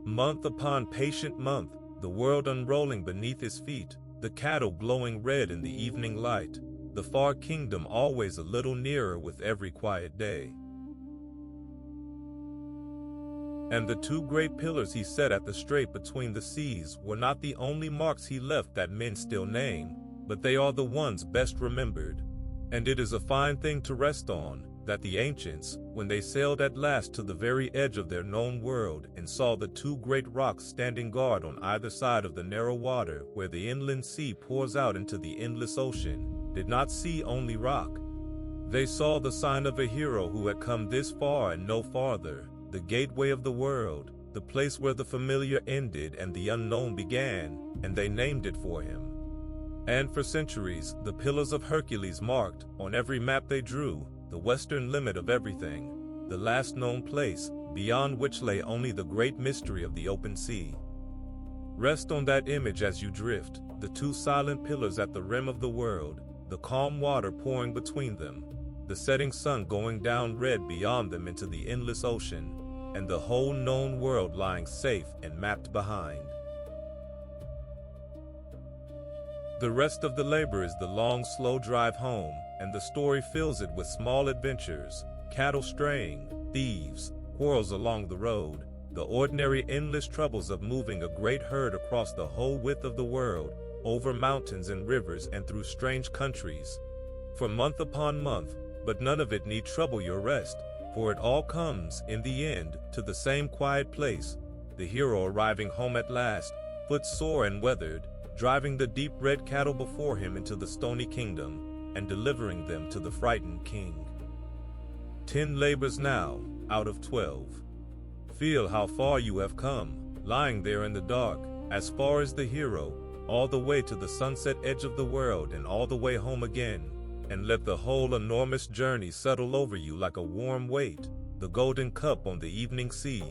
Month upon patient month, the world unrolling beneath his feet, the cattle glowing red in the evening light, the far kingdom always a little nearer with every quiet day. And the two great pillars he set at the strait between the seas were not the only marks he left that men still name, but they are the ones best remembered. And it is a fine thing to rest on, that the ancients, when they sailed at last to the very edge of their known world and saw the two great rocks standing guard on either side of the narrow water where the inland sea pours out into the endless ocean, did not see only rock. They saw the sign of a hero who had come this far and no farther, the gateway of the world, the place where the familiar ended and the unknown began, and they named it for him. And for centuries, the Pillars of Hercules marked, on every map they drew, the western limit of everything, the last known place, beyond which lay only the great mystery of the open sea. Rest on that image as you drift, the two silent pillars at the rim of the world, the calm water pouring between them, the setting sun going down red beyond them into the endless ocean, and the whole known world lying safe and mapped behind. The rest of the labor is the long, slow drive home, and the story fills it with small adventures, cattle straying, thieves, quarrels along the road, the ordinary endless troubles of moving a great herd across the whole width of the world, over mountains and rivers and through strange countries, for month upon month, but none of it need trouble your rest, for it all comes, in the end, to the same quiet place, the hero arriving home at last, footsore and weathered, driving the deep red cattle before him into the stony kingdom, and delivering them to the frightened king. 10 labors now, out of 12. Feel how far you have come, lying there in the dark, as far as the hero, all the way to the sunset edge of the world and all the way home again, and let the whole enormous journey settle over you like a warm weight, the golden cup on the evening sea,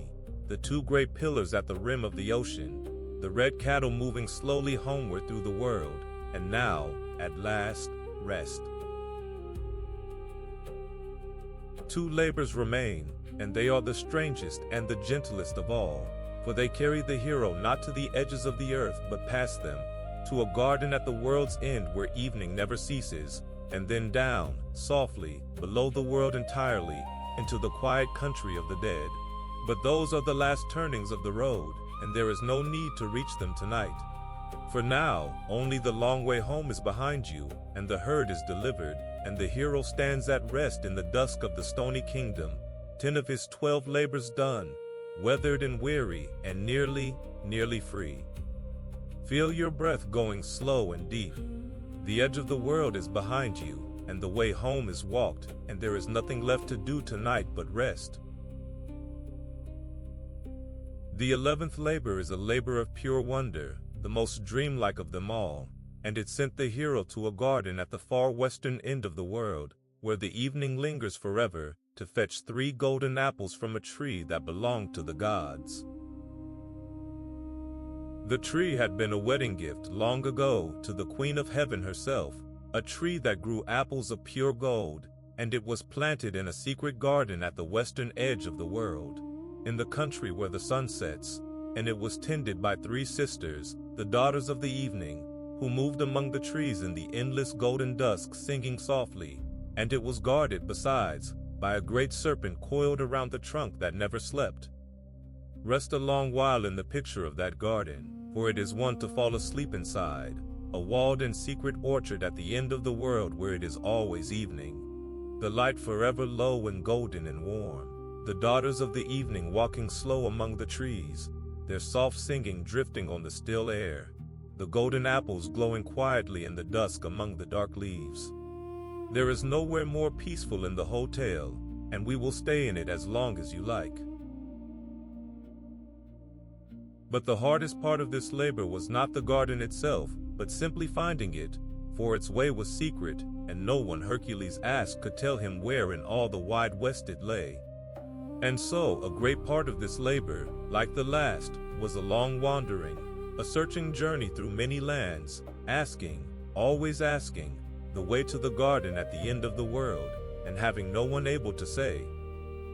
the two great pillars at the rim of the ocean, the red cattle moving slowly homeward through the world, and now, at last, rest. Two labors remain, and they are the strangest and the gentlest of all, for they carry the hero not to the edges of the earth but past them, to a garden at the world's end where evening never ceases, and then down, softly, below the world entirely, into the quiet country of the dead. But those are the last turnings of the road, and there is no need to reach them tonight. For now, only the long way home is behind you, and the herd is delivered, and the hero stands at rest in the dusk of the stony kingdom, 10 of his 12 labors done, weathered and weary, and nearly free. Feel your breath going slow and deep. The edge of the world is behind you, and the way home is walked, and there is nothing left to do tonight but rest. The 11th labor is a labor of pure wonder, the most dreamlike of them all, and it sent the hero to a garden at the far western end of the world, where the evening lingers forever, to fetch 3 golden apples from a tree that belonged to the gods. The tree had been a wedding gift long ago to the Queen of Heaven herself, a tree that grew apples of pure gold, and it was planted in a secret garden at the western edge of the world, in the country where the sun sets, and it was tended by 3 sisters, the daughters of the evening, who moved among the trees in the endless golden dusk singing softly, and it was guarded, besides, by a great serpent coiled around the trunk that never slept. Rest a long while in the picture of that garden, for it is one to fall asleep inside, a walled and secret orchard at the end of the world where it is always evening, the light forever low and golden and warm, the daughters of the evening walking slow among the trees, their soft singing drifting on the still air, the golden apples glowing quietly in the dusk among the dark leaves. There is nowhere more peaceful in the whole tale, and we will stay in it as long as you like. But the hardest part of this labor was not the garden itself, but simply finding it, for its way was secret, and no one Hercules asked could tell him where in all the wide west it lay. And so, a great part of this labor, like the last, was a long wandering, a searching journey through many lands, asking, always asking, the way to the garden at the end of the world, and having no one able to say.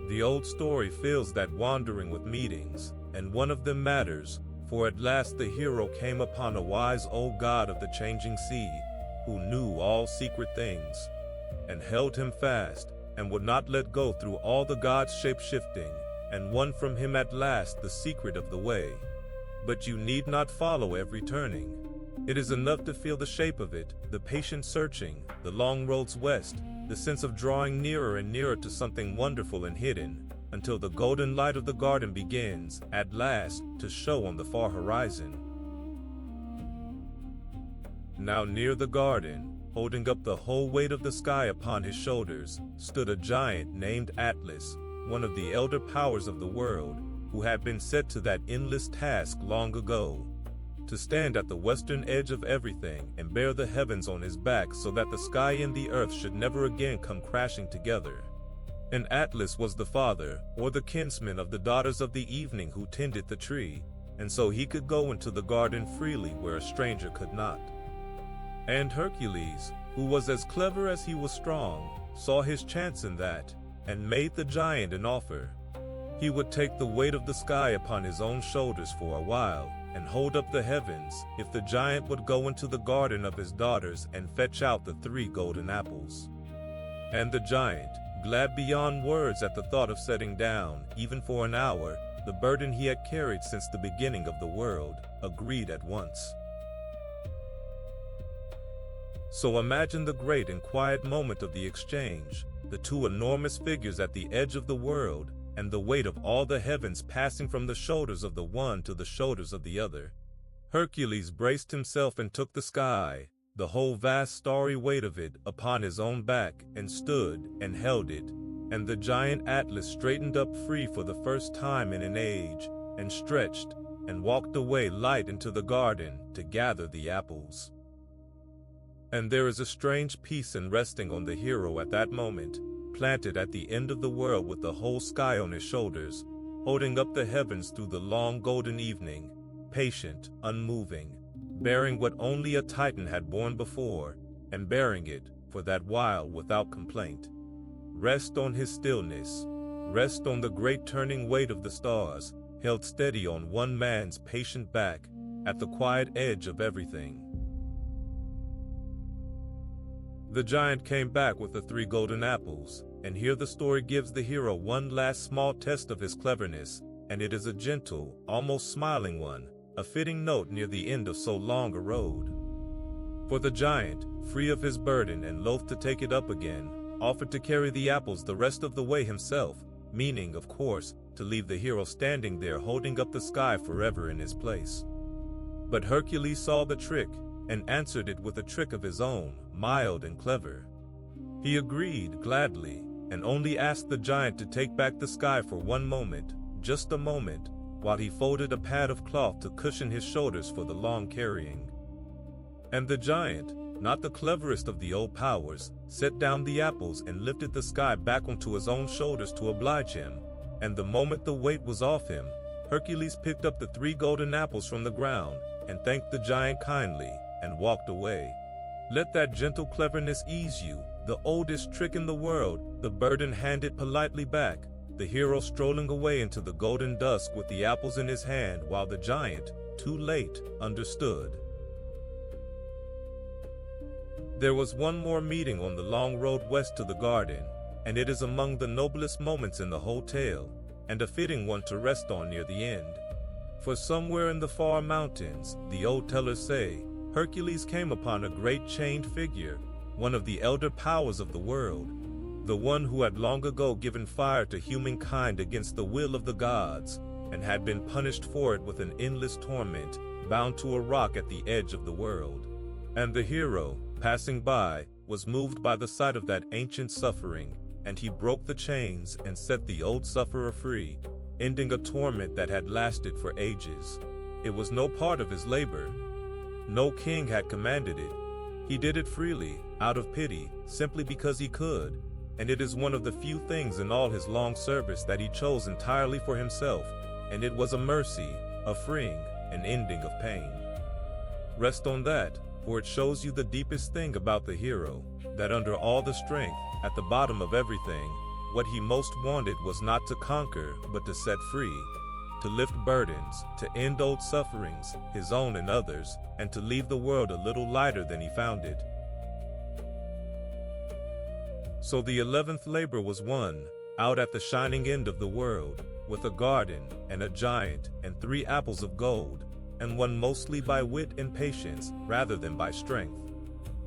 The old story fills that wandering with meetings, and one of them matters, for at last the hero came upon a wise old god of the changing sea, who knew all secret things, and held him fast, and would not let go through all the gods' shape-shifting, and won from him at last the secret of the way. But you need not follow every turning. It is enough to feel the shape of it, the patient searching, the long roads west, the sense of drawing nearer and nearer to something wonderful and hidden, until the golden light of the garden begins, at last, to show on the far horizon. Now near the garden, holding up the whole weight of the sky upon his shoulders, stood a giant named Atlas, one of the elder powers of the world, who had been set to that endless task long ago, to stand at the western edge of everything and bear the heavens on his back so that the sky and the earth should never again come crashing together. And Atlas was the father, or the kinsman of the daughters of the evening who tended the tree, and so he could go into the garden freely where a stranger could not. And Hercules, who was as clever as he was strong, saw his chance in that, and made the giant an offer. He would take the weight of the sky upon his own shoulders for a while, and hold up the heavens, if the giant would go into the garden of his daughters and fetch out the 3 golden apples. And the giant, glad beyond words at the thought of setting down, even for an hour, the burden he had carried since the beginning of the world, agreed at once. So imagine the great and quiet moment of the exchange, the 2 enormous figures at the edge of the world, and the weight of all the heavens passing from the shoulders of the one to the shoulders of the other. Hercules braced himself and took the sky, the whole vast starry weight of it, upon his own back, and stood and held it, and the giant Atlas straightened up free for the first time in an age, and stretched, and walked away light into the garden to gather the apples. And there is a strange peace in resting on the hero at that moment, planted at the end of the world with the whole sky on his shoulders, holding up the heavens through the long golden evening, patient, unmoving, bearing what only a Titan had borne before, and bearing it, for that while, without complaint. Rest on his stillness, rest on the great turning weight of the stars, held steady on one man's patient back, at the quiet edge of everything. The giant came back with the 3 golden apples, and here the story gives the hero one last small test of his cleverness, and it is a gentle, almost smiling one, a fitting note near the end of so long a road. For the giant, free of his burden and loath to take it up again, offered to carry the apples the rest of the way himself, meaning, of course, to leave the hero standing there holding up the sky forever in his place. But Hercules saw the trick, and answered it with a trick of his own, mild and clever. He agreed gladly, and only asked the giant to take back the sky for one moment, just a moment, while he folded a pad of cloth to cushion his shoulders for the long carrying. And the giant, not the cleverest of the old powers, set down the apples and lifted the sky back onto his own shoulders to oblige him, and the moment the weight was off him, Hercules picked up the 3 golden apples from the ground, and thanked the giant kindly, and walked away. Let that gentle cleverness ease you, the oldest trick in the world, the burden handed politely back, the hero strolling away into the golden dusk with the apples in his hand while the giant, too late, understood. There was one more meeting on the long road west to the garden, and it is among the noblest moments in the whole tale, and a fitting one to rest on near the end. For somewhere in the far mountains, the old tellers say, Hercules came upon a great chained figure, one of the elder powers of the world, the one who had long ago given fire to humankind against the will of the gods, and had been punished for it with an endless torment, bound to a rock at the edge of the world. And the hero, passing by, was moved by the sight of that ancient suffering, and he broke the chains and set the old sufferer free, ending a torment that had lasted for ages. It was no part of his labor. No king had commanded it. He did it freely, out of pity, simply because he could, and it is one of the few things in all his long service that he chose entirely for himself, and it was a mercy, a freeing, an ending of pain. Rest on that, for it shows you the deepest thing about the hero, that under all the strength, at the bottom of everything, what he most wanted was not to conquer, but to set free, to lift burdens, to end old sufferings, his own and others, and to leave the world a little lighter than he found it. So the 11th labor was won, out at the shining end of the world, with a garden, and a giant, and 3 apples of gold, and won mostly by wit and patience, rather than by strength.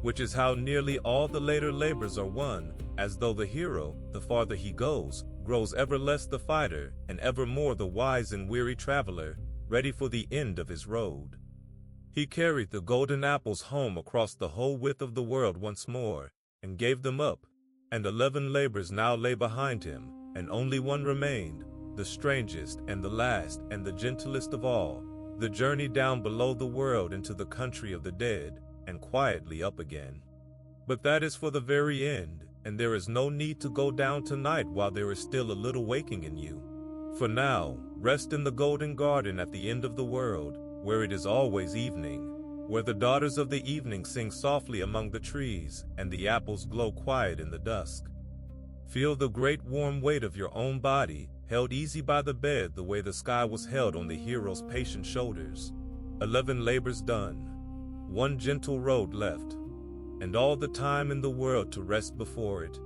Which is how nearly all the later labors are won, as though the hero, the farther he goes, grows ever less the fighter, and ever more the wise and weary traveler, ready for the end of his road. He carried the golden apples home across the whole width of the world once more, and gave them up, and 11 labors now lay behind him, and only one remained, the strangest and the last and the gentlest of all, the journey down below the world into the country of the dead, and quietly up again. But that is for the very end, and there is no need to go down tonight while there is still a little waking in you. For now, rest in the golden garden at the end of the world, where it is always evening, where the daughters of the evening sing softly among the trees, and the apples glow quiet in the dusk. Feel the great warm weight of your own body, held easy by the bed the way the sky was held on the hero's patient shoulders. 11 labors done, one gentle road left, and all the time in the world to rest before it.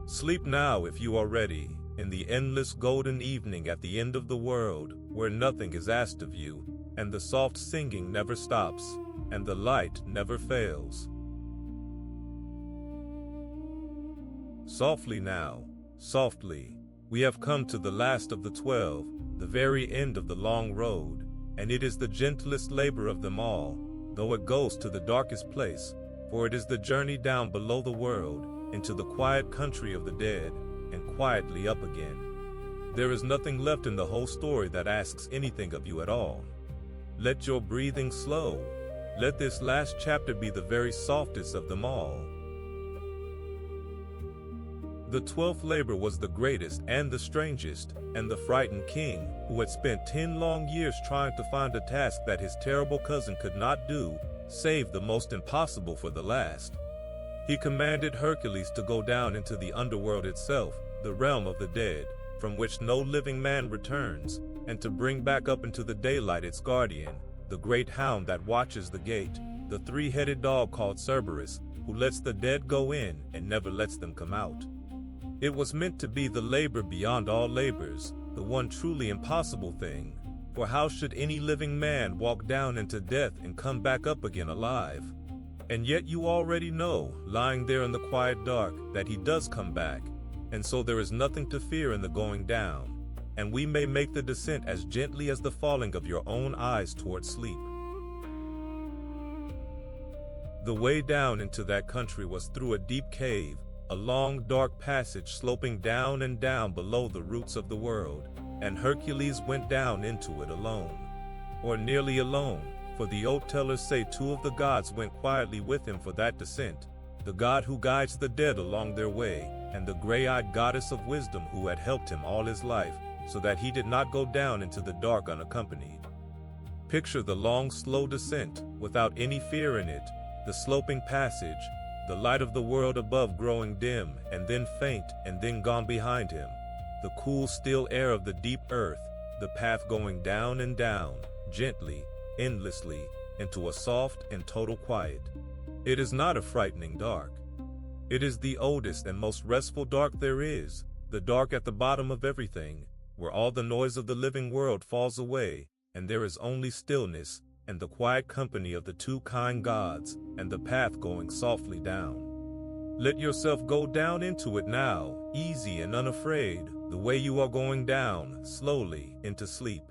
Sleep now if you are ready, in the endless golden evening at the end of the world, where nothing is asked of you, and the soft singing never stops, and the light never fails. Softly now, softly, we have come to the last of the 12, the very end of the long road, and it is the gentlest labor of them all, though it goes to the darkest place, for it is the journey down below the world, into the quiet country of the dead, and quietly up again. There is nothing left in the whole story that asks anything of you at all. Let your breathing slow. Let this last chapter be the very softest of them all. The 12th labor was the greatest and the strangest, and the frightened king, who had spent 10 long years trying to find a task that his terrible cousin could not do, saved the most impossible for the last. He commanded Hercules to go down into the underworld itself, the realm of the dead, from which no living man returns, and to bring back up into the daylight its guardian, the great hound that watches the gate, the three-headed dog called Cerberus, who lets the dead go in and never lets them come out. It was meant to be the labor beyond all labors, the one truly impossible thing, for how should any living man walk down into death and come back up again alive? And yet you already know, lying there in the quiet dark, that he does come back, and so there is nothing to fear in the going down, and we may make the descent as gently as the falling of your own eyes toward sleep. The way down into that country was through a deep cave, a long dark passage sloping down and down below the roots of the world, and Hercules went down into it alone. Or nearly alone, for the old tellers say 2 of the gods went quietly with him for that descent, the god who guides the dead along their way, and the gray-eyed goddess of wisdom who had helped him all his life, so that he did not go down into the dark unaccompanied. Picture the long slow descent, without any fear in it, the sloping passage, the light of the world above growing dim, and then faint, and then gone behind him. The cool, still air of the deep earth, the path going down and down, gently, endlessly, into a soft and total quiet. It is not a frightening dark. It is the oldest and most restful dark there is, the dark at the bottom of everything, where all the noise of the living world falls away, and there is only stillness, and the quiet company of the 2 kind gods, and the path going softly down. Let yourself go down into it now, easy and unafraid, the way you are going down, slowly, into sleep.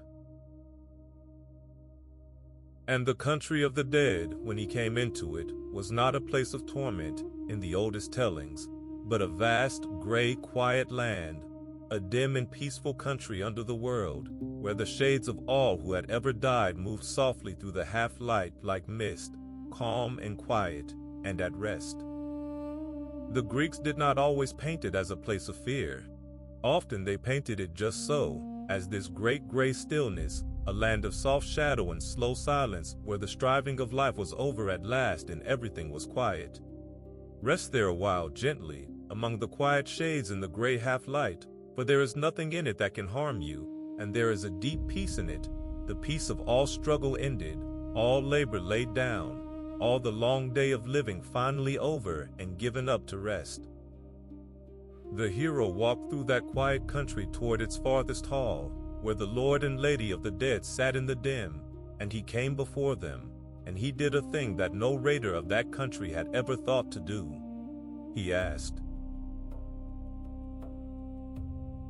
And the country of the dead, when he came into it, was not a place of torment, in the oldest tellings, but a vast, gray, quiet land, a dim and peaceful country under the world, where the shades of all who had ever died moved softly through the half-light like mist, calm and quiet, and at rest. The Greeks did not always paint it as a place of fear. Often they painted it just so, as this great gray stillness, a land of soft shadow and slow silence where the striving of life was over at last and everything was quiet. Rest there a while gently, among the quiet shades in the gray half-light, for there is nothing in it that can harm you, and there is a deep peace in it, the peace of all struggle ended, all labor laid down, all the long day of living finally over and given up to rest. The hero walked through that quiet country toward its farthest hall, where the Lord and Lady of the dead sat in the dim, and he came before them, and he did a thing that no raider of that country had ever thought to do. He asked.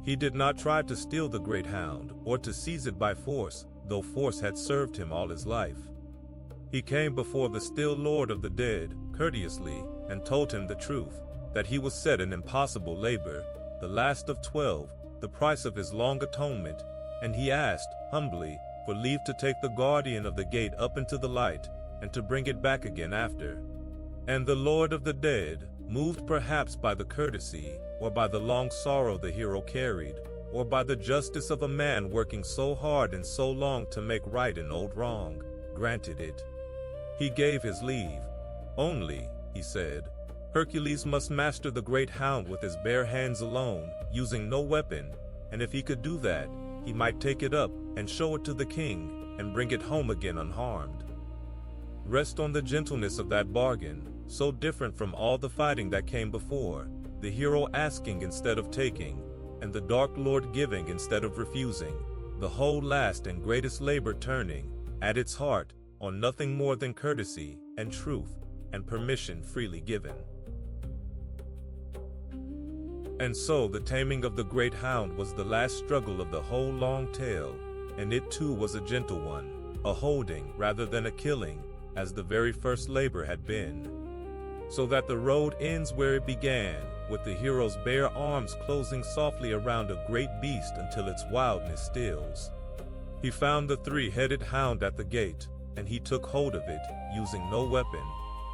He did not try to steal the great hound, or to seize it by force, though force had served him all his life. He came before the still Lord of the dead, courteously, and told him the truth, that he was set an impossible labor, the last of 12, the price of his long atonement, and he asked, humbly, for leave to take the guardian of the gate up into the light, and to bring it back again after. And the Lord of the dead, moved perhaps by the courtesy, or by the long sorrow the hero carried, or by the justice of a man working so hard and so long to make right an old wrong, granted it. He gave his leave. Only, he said, Hercules must master the great hound with his bare hands alone, using no weapon, and if he could do that, he might take it up and show it to the king, and bring it home again unharmed. Rest on the gentleness of that bargain, so different from all the fighting that came before, the hero asking instead of taking, and the dark lord giving instead of refusing, the whole last and greatest labor turning, at its heart, on nothing more than courtesy and truth and permission freely given. And so the taming of the great hound was the last struggle of the whole long tale, and it too was a gentle one, a holding rather than a killing, as the very first labor had been. So that the road ends where it began, with the hero's bare arms closing softly around a great beast until its wildness stills. He found the three-headed hound at the gate, and he took hold of it, using no weapon,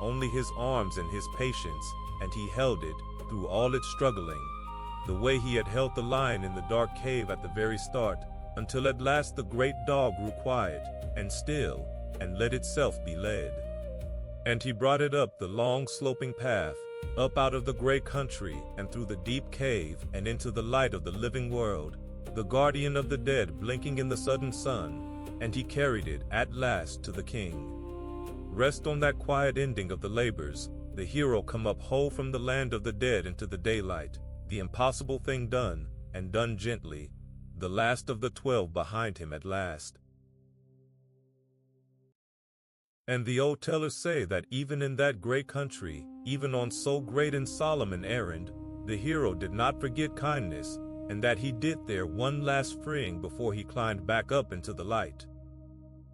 only his arms and his patience, and he held it, through all its struggling, the way he had held the lion in the dark cave at the very start, until at last the great dog grew quiet and still, and let itself be led. And he brought it up the long sloping path, up out of the gray country and through the deep cave and into the light of the living world, the guardian of the dead blinking in the sudden sun, and he carried it at last to the king. Rest on that quiet ending of the labors, the hero come up whole from the land of the dead into the daylight, the impossible thing done, and done gently, the last of the 12 behind him at last. And the old tellers say that even in that great country, even on so great and solemn an errand, the hero did not forget kindness, and that he did there one last freeing before he climbed back up into the light.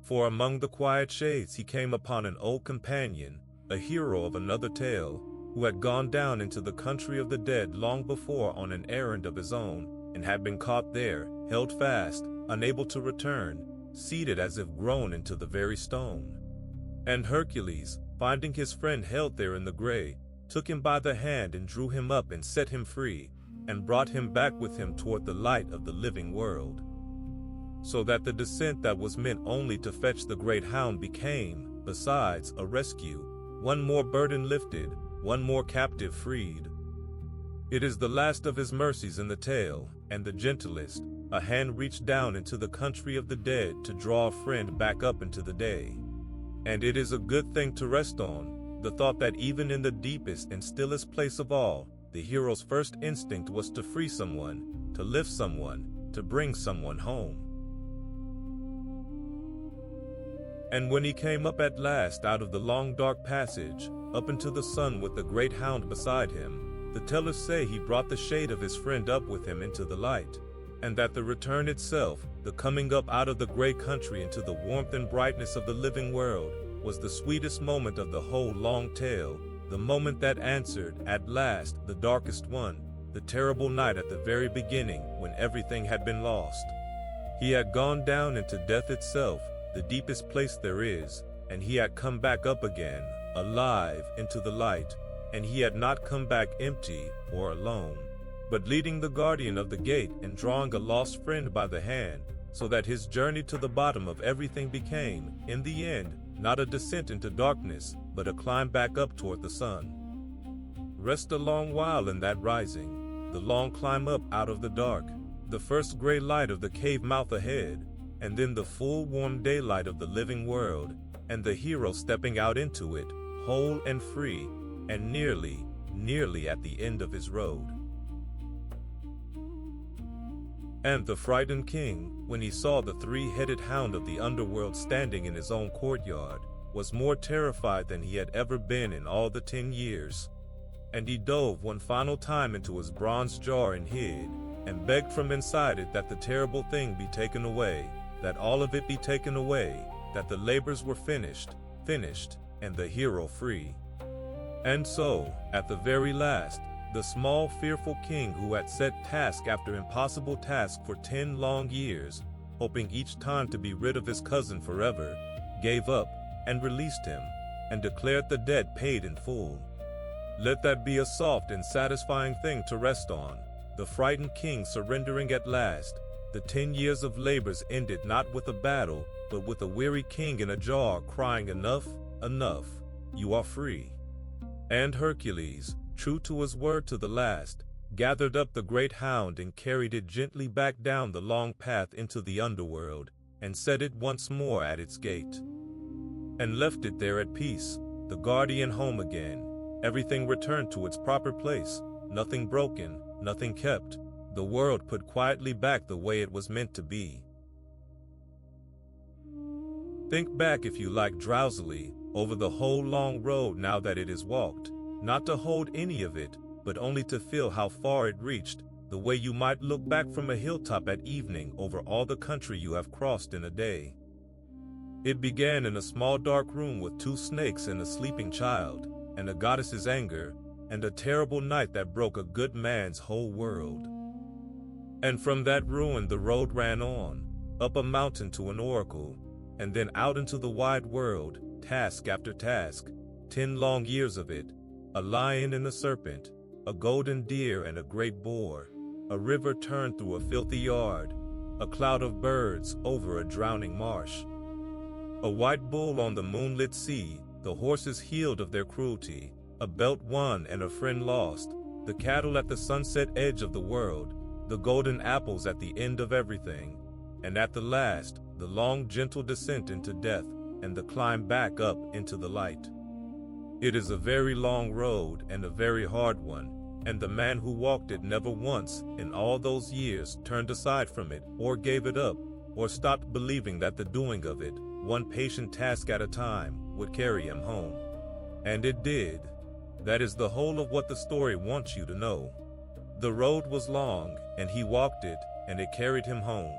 For among the quiet shades he came upon an old companion, a hero of another tale, who had gone down into the country of the dead long before on an errand of his own, and had been caught there, held fast, unable to return, seated as if grown into the very stone. And Hercules, finding his friend held there in the gray, took him by the hand and drew him up and set him free, and brought him back with him toward the light of the living world. So that the descent that was meant only to fetch the great hound became, besides, a rescue, one more burden lifted, one more captive freed. It is the last of his mercies in the tale, and the gentlest, a hand reached down into the country of the dead to draw a friend back up into the day. And it is a good thing to rest on, the thought that even in the deepest and stillest place of all, the hero's first instinct was to free someone, to lift someone, to bring someone home. And when he came up at last out of the long dark passage, up into the sun with the great hound beside him, the tellers say he brought the shade of his friend up with him into the light, and that the return itself, the coming up out of the gray country into the warmth and brightness of the living world, was the sweetest moment of the whole long tale, the moment that answered, at last, the darkest one, the terrible night at the very beginning when everything had been lost. He had gone down into death itself, the deepest place there is, and he had come back up again, alive, into the light, and he had not come back empty or alone, but leading the guardian of the gate and drawing a lost friend by the hand, so that his journey to the bottom of everything became, in the end, not a descent into darkness, but a climb back up toward the sun. Rest a long while in that rising, the long climb up out of the dark, the first gray light of the cave mouth ahead, and then the full warm daylight of the living world, and the hero stepping out into it, whole and free, and nearly at the end of his road. And the frightened king, when he saw the three-headed hound of the underworld standing in his own courtyard, was more terrified than he had ever been in all the 10 years. And he dove one final time into his bronze jar and hid, and begged from inside it that the terrible thing be taken away, that all of it be taken away, that the labors were finished, and the hero free. And so, at the very last, the small fearful king who had set task after impossible task for 10 long years, hoping each time to be rid of his cousin forever, gave up, and released him, and declared the debt paid in full. Let that be a soft and satisfying thing to rest on, the frightened king surrendering at last, the 10 years of labors ended not with a battle, but with a weary king in a jar crying, "Enough, enough, you are free." And Hercules, true to his word to the last, gathered up the great hound and carried it gently back down the long path into the underworld, and set it once more at its gate. And left it there at peace, the guardian home again, everything returned to its proper place, nothing broken, nothing kept, the world put quietly back the way it was meant to be. Think back, if you like, drowsily, over the whole long road now that it is walked, not to hold any of it, but only to feel how far it reached, the way you might look back from a hilltop at evening over all the country you have crossed in a day. It began in a small dark room with 2 snakes and a sleeping child, and a goddess's anger, and a terrible night that broke a good man's whole world. And from that ruin the road ran on, up a mountain to an oracle, and then out into the wide world, task after task, 10 long years of it, a lion and a serpent, a golden deer and a great boar, a river turned through a filthy yard, a cloud of birds over a drowning marsh. A white bull on the moonlit sea, the horses healed of their cruelty, a belt won and a friend lost, the cattle at the sunset edge of the world, the golden apples at the end of everything, and at the last, the long gentle descent into death and the climb back up into the light. It is a very long road and a very hard one, and the man who walked it never once in all those years turned aside from it or gave it up or stopped believing that the doing of it, one patient task at a time, would carry him home. And it did. That is the whole of what the story wants you to know. The road was long, and he walked it, and it carried him home.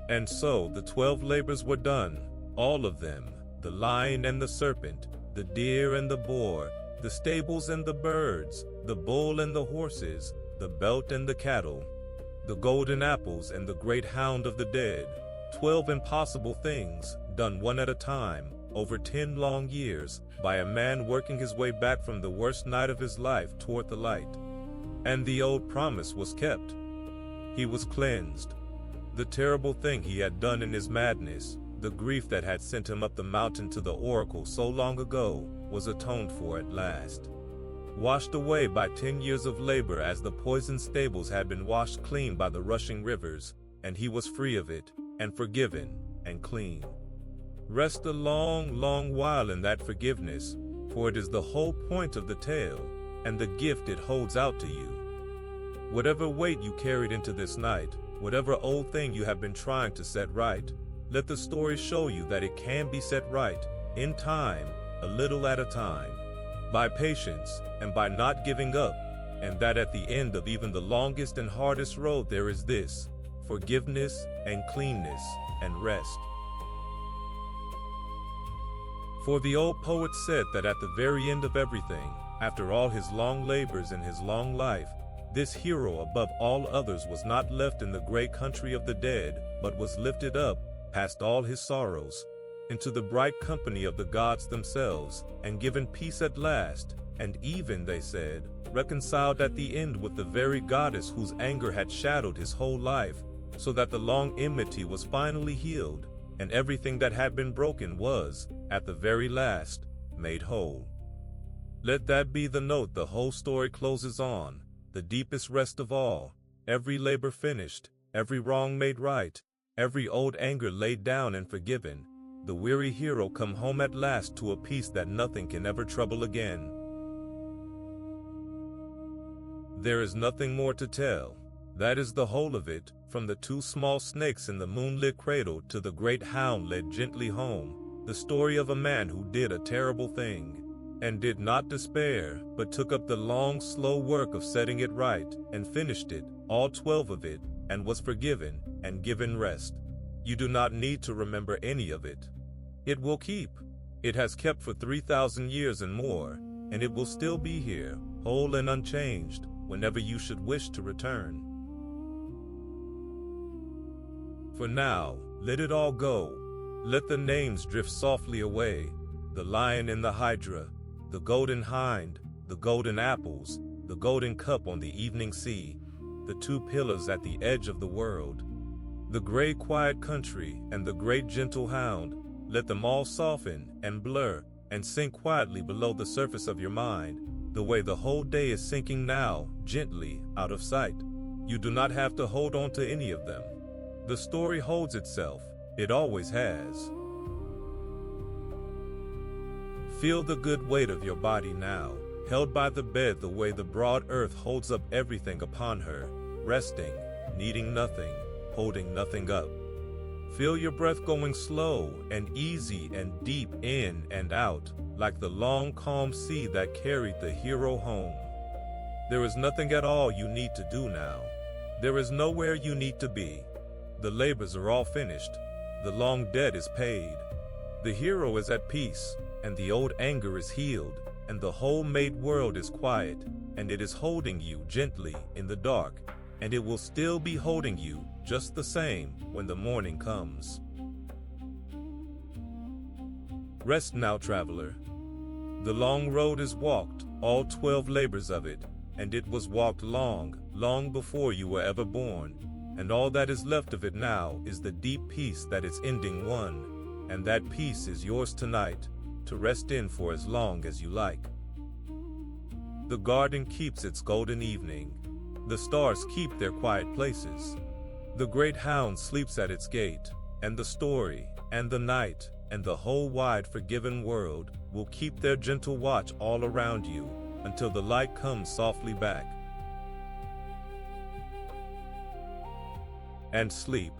And so the 12 labors were done, all of them, the lion and the serpent, the deer and the boar, the stables and the birds, the bull and the horses, the belt and the cattle, the golden apples and the great hound of the dead, 12 impossible things, done one at a time, over 10 long years, by a man working his way back from the worst night of his life toward the light. And the old promise was kept. He was cleansed. The terrible thing he had done in his madness, the grief that had sent him up the mountain to the oracle so long ago, was atoned for at last. Washed away by 10 years of labor as the poisoned stables had been washed clean by the rushing rivers, and he was free of it, and forgiven, and clean. Rest a long, long while in that forgiveness, for it is the whole point of the tale, and the gift it holds out to you. Whatever weight you carried into this night, whatever old thing you have been trying to set right, let the story show you that it can be set right, in time, a little at a time, by patience, and by not giving up, and that at the end of even the longest and hardest road there is this, forgiveness and cleanness and rest. For the old poet said that at the very end of everything, after all his long labors and his long life, this hero above all others was not left in the great country of the dead, but was lifted up, past all his sorrows, into the bright company of the gods themselves, and given peace at last, and even, they said, reconciled at the end with the very goddess whose anger had shadowed his whole life, so that the long enmity was finally healed, and everything that had been broken was, at the very last, made whole. Let that be the note the whole story closes on, the deepest rest of all, every labor finished, every wrong made right, every old anger laid down and forgiven, the weary hero come home at last to a peace that nothing can ever trouble again. There is nothing more to tell. That is the whole of it, from the 2 small snakes in the moonlit cradle to the great hound led gently home, the story of a man who did a terrible thing, and did not despair, but took up the long, slow work of setting it right, and finished it, all 12 of it, and was forgiven, and given rest. You do not need to remember any of it. It will keep. It has kept for 3,000 years and more, and it will still be here, whole and unchanged, whenever you should wish to return. For now, let it all go. Let the names drift softly away, the lion and the hydra, the golden hind, the golden apples, the golden cup on the evening sea, the 2 pillars at the edge of the world, the gray quiet country and the great gentle hound. Let them all soften and blur and sink quietly below the surface of your mind, the way the whole day is sinking now, gently, out of sight. You do not have to hold on to any of them. The story holds itself. It always has. Feel the good weight of your body now, held by the bed the way the broad earth holds up everything upon her, resting, needing nothing, holding nothing up. Feel your breath going slow and easy and deep in and out, like the long calm sea that carried the hero home. There is nothing at all you need to do now. There is nowhere you need to be. The labors are all finished. The long debt is paid. The hero is at peace, and the old anger is healed, and the whole made world is quiet, and it is holding you gently in the dark, and it will still be holding you just the same when the morning comes. Rest now, traveler. The long road is walked, all 12 labors of it, and it was walked long, long before you were ever born, and all that is left of it now is the deep peace that its ending won, and that peace is yours tonight, to rest in for as long as you like. The garden keeps its golden evening, the stars keep their quiet places, the great hound sleeps at its gate, and the story, and the night, and the whole wide forgiven world will keep their gentle watch all around you until the light comes softly back. And sleep.